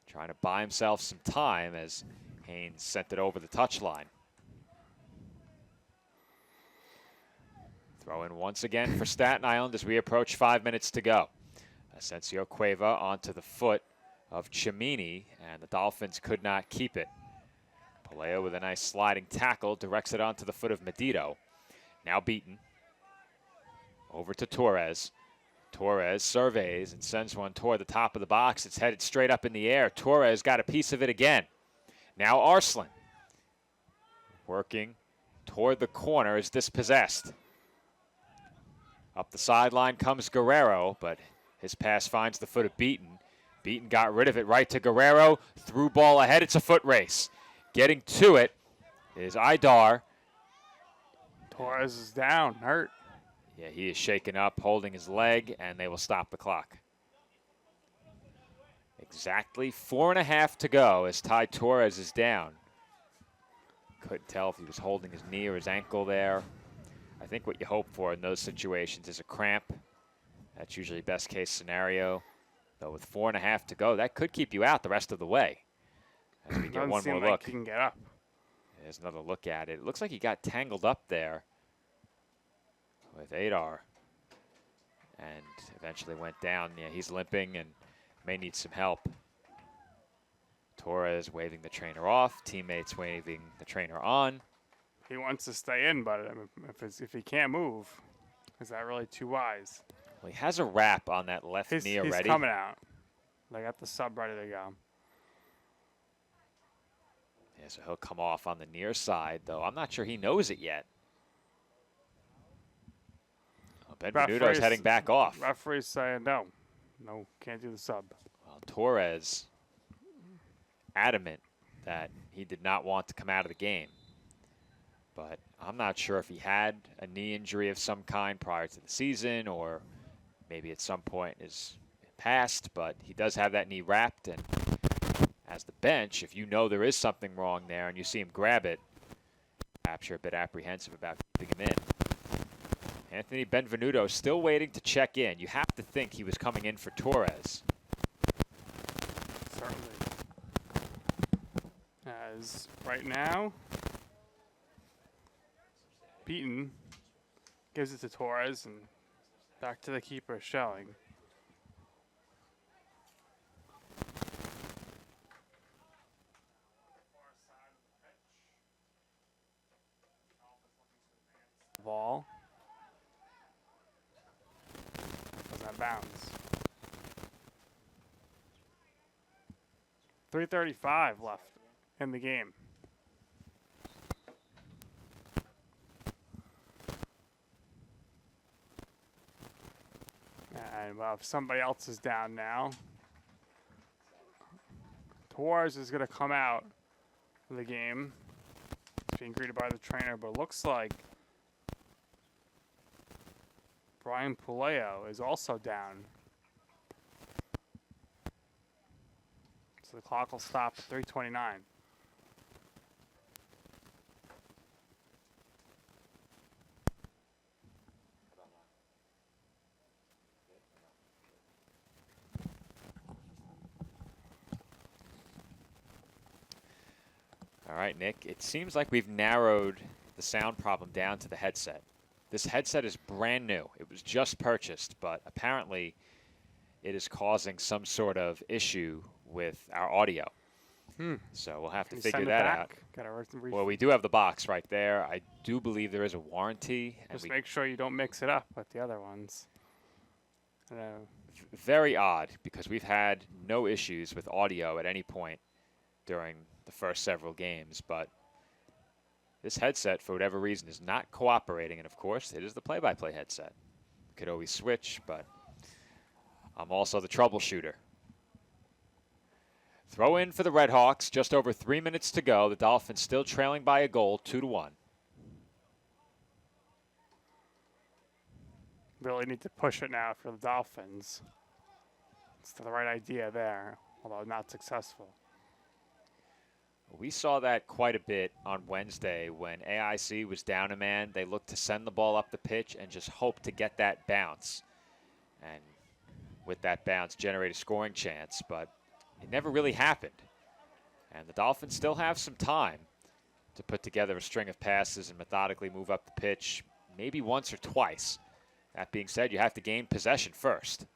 trying to buy himself some time as Haynes sent it over the touchline. Throw in once again for Staten Island as we approach 5 minutes to go. Asensio Cueva onto the foot of Cimini, and the Dolphins could not keep it. Paleo with a nice sliding tackle directs it onto the foot of Medito. Now beaten. Over to Torres. Torres surveys and sends one toward the top of the box. It's headed straight up in the air. Torres got a piece of it again. Now Arslan working toward the corner is dispossessed. Up the sideline comes Guerrero, but his pass finds the foot of Beaton. Beaton got rid of it right to Guerrero. Through ball ahead. It's a foot race. Getting to it is Idar. Torres is down, hurt. Yeah, he is shaken up, holding his leg, and they will stop the clock. Exactly 4.5 to go as Ty Torres is down. Couldn't tell if he was holding his knee or his ankle there. I think what you hope for in those situations is a cramp. That's usually best case scenario. Though with 4.5 to go, that could keep you out the rest of the way. As we get one more look. He can get up. There's another look at it. It looks like he got tangled up there with Adar and eventually went down. Yeah, he's limping and may need some help. Torres waving the trainer off. Teammates waving the trainer on. He wants to stay in, but if he can't move, is that really too wise? Well, he has a wrap on that left knee already. He's coming out. They got the sub ready to go. Yeah, so he'll come off on the near side, though I'm not sure he knows it yet. Well, Benvenuto's heading back off. Referee's saying no. No, can't do the sub. Well, Torres adamant that he did not want to come out of the game. But I'm not sure if he had a knee injury of some kind prior to the season or maybe at some point is past, but he does have that knee wrapped. And as the bench, if you know there is something wrong there and you see him grab it, perhaps you're a bit apprehensive about keeping him in. Anthony Benvenuto still waiting to check in. You have to think he was coming in for Torres. Certainly. As right now, Beaton gives it to Torres and back to the keeper, Schelling. Ball. Does that bounce? 3:35 left in the game. And well, if somebody else is down now, Torres is going to come out of the game, being greeted by the trainer, but looks like Brian Puleo is also down. So the clock will stop at 3:29. All right, Nick, it seems like we've narrowed the sound problem down to the headset. This headset is brand new. It was just purchased, but apparently it is causing some sort of issue with our audio. So we'll have to figure that out. Well, we do have the box right there. I do believe there is a warranty. Just make sure you don't mix it up with the other ones. Very odd, because we've had no issues with audio at any point during the first several games, but this headset, for whatever reason, is not cooperating, and of course, it is the play-by-play headset. Could always switch, but I'm also the troubleshooter. Throw in for the Red Hawks, just over 3 minutes to go. The Dolphins still trailing by a goal, 2-1. Really need to push it now for the Dolphins. It's the right idea there, although not successful. We saw that quite a bit on Wednesday when AIC was down a man. They looked to send the ball up the pitch and just hope to get that bounce. And with that bounce, generate a scoring chance. But it never really happened. And the Dolphins still have some time to put together a string of passes and methodically move up the pitch, maybe once or twice. That being said, you have to gain possession first.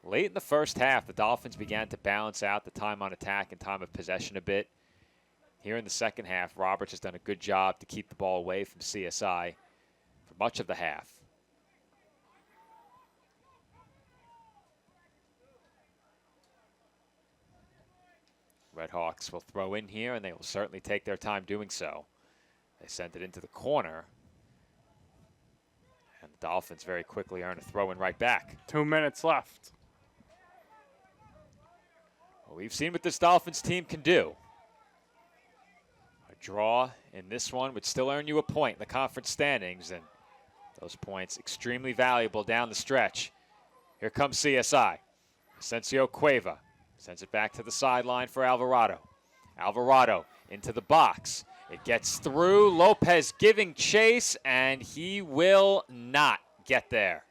Late in the first half, the Dolphins began to balance out the time on attack and time of possession a bit. Here in the second half, Roberts has done a good job to keep the ball away from CSI for much of the half. Red Hawks will throw in here, and they will certainly take their time doing so. They sent it into the corner. And the Dolphins very quickly earn a throw in right back. 2 minutes left. Well, we've seen what this Dolphins team can do. A draw in this one would still earn you a point in the conference standings, and those points extremely valuable down the stretch. Here comes CSI. Asensio Cueva sends it back to the sideline for Alvarado. Alvarado into the box. It gets through. Lopez giving chase, and he will not get there.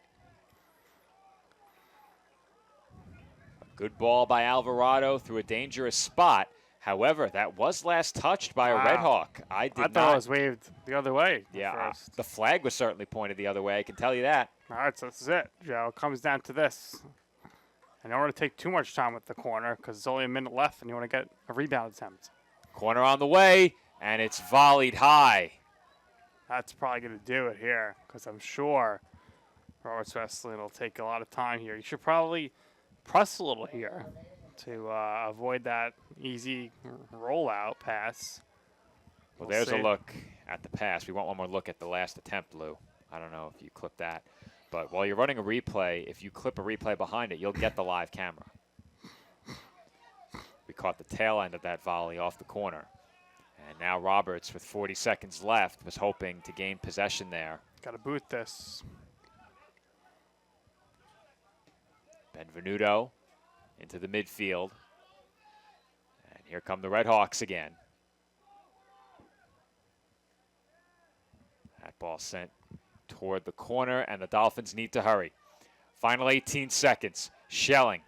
A good ball by Alvarado through a dangerous spot. However, that was last touched by a Red Hawk. I thought it was waved the other way. Yeah, the flag was certainly pointed the other way. I can tell you that. All right, so this is it, Joe. It comes down to this. I don't want to take too much time with the corner because it's only a minute left and you want to get a rebound attempt. Corner on the way, and it's volleyed high. That's probably going to do it here because I'm sure Roberts Wesleyan will take a lot of time here. You should probably press a little here to avoid that easy rollout pass. Well, We'll there's see. a look at the pass. We want one more look at the last attempt, Lou. I don't know if you clip that. But while you're running a replay, if you clip a replay behind it, you'll get the live camera. We caught the tail end of that volley off the corner. And now Roberts, with 40 seconds left, was hoping to gain possession there. Got to boot this. Benvenuto into the midfield. And here come the Red Hawks again. That ball sent toward the corner, and the Dolphins need to hurry. Final 18 seconds. Schelling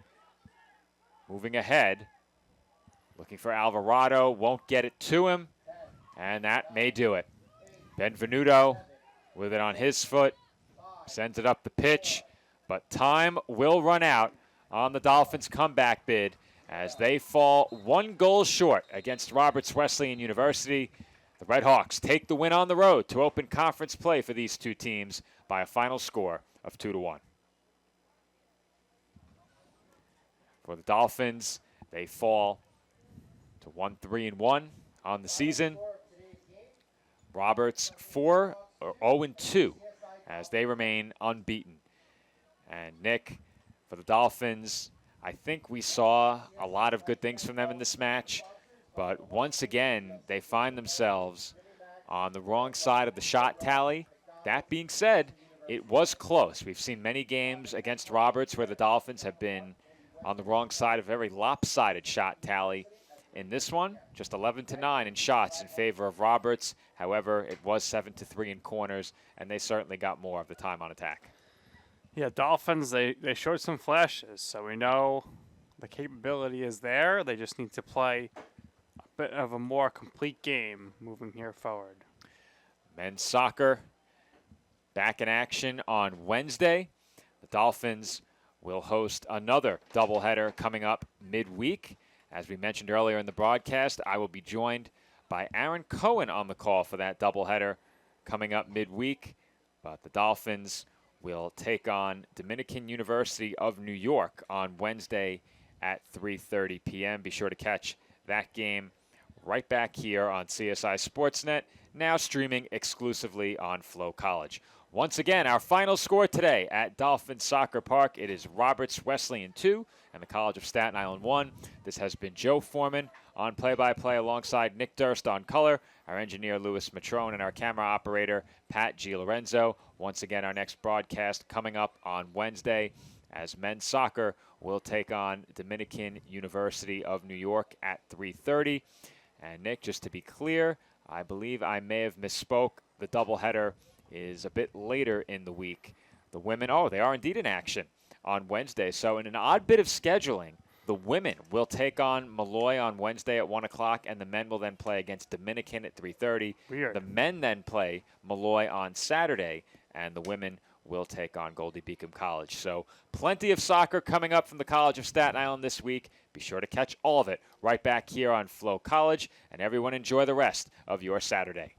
moving ahead. Looking for Alvarado. Won't get it to him. And that may do it. Benvenuto with it on his foot. Sends it up the pitch. But time will run out on the Dolphins' comeback bid as they fall 1 goal short against Roberts Wesleyan University. The Red Hawks take the win on the road to open conference play for these two teams by a final score of 2-1. For the Dolphins, they fall to 1-3-1 on the season. Roberts 0-2 as they remain unbeaten. And Nick, for the Dolphins, I think we saw a lot of good things from them in this match. But once again, they find themselves on the wrong side of the shot tally. That being said, it was close. We've seen many games against Roberts where the Dolphins have been on the wrong side of a very lopsided shot tally. In this one, just 11-9 in shots in favor of Roberts. However, it was 7-3 in corners, and they certainly got more of the time on attack. Yeah, Dolphins, they showed some flashes, so we know the capability is there. They just need to play a bit of a more complete game moving here forward. Men's soccer back in action on Wednesday. The Dolphins will host another doubleheader coming up midweek. As we mentioned earlier in the broadcast, I will be joined by Aaron Cohen on the call for that doubleheader coming up midweek. But the Dolphins will take on Dominican University of New York on Wednesday at 3:30 p.m. Be sure to catch that game right back here on CSI Sportsnet, now streaming exclusively on Flow College. Once again, our final score today at Dolphin Soccer Park, it is Roberts Wesleyan 2 and the College of Staten Island 1. This has been Joe Foreman on play-by-play alongside Nick Durst on color, our engineer Louis Matrone, and our camera operator Pat Gilorenzo. Once again, our next broadcast coming up on Wednesday as men's soccer will take on Dominican University of New York at 3:30. And Nick, just to be clear, I believe I may have misspoke. The doubleheader is a bit later in the week. The women, they are indeed in action on Wednesday. So in an odd bit of scheduling, the women will take on Malloy on Wednesday at 1 o'clock, and the men will then play against Dominican at 3:30. Weird. The men then play Malloy on Saturday, and the women will take on Goldie Beacom College. So plenty of soccer coming up from the College of Staten Island this week. Be sure to catch all of it right back here on Flow College, and everyone enjoy the rest of your Saturday.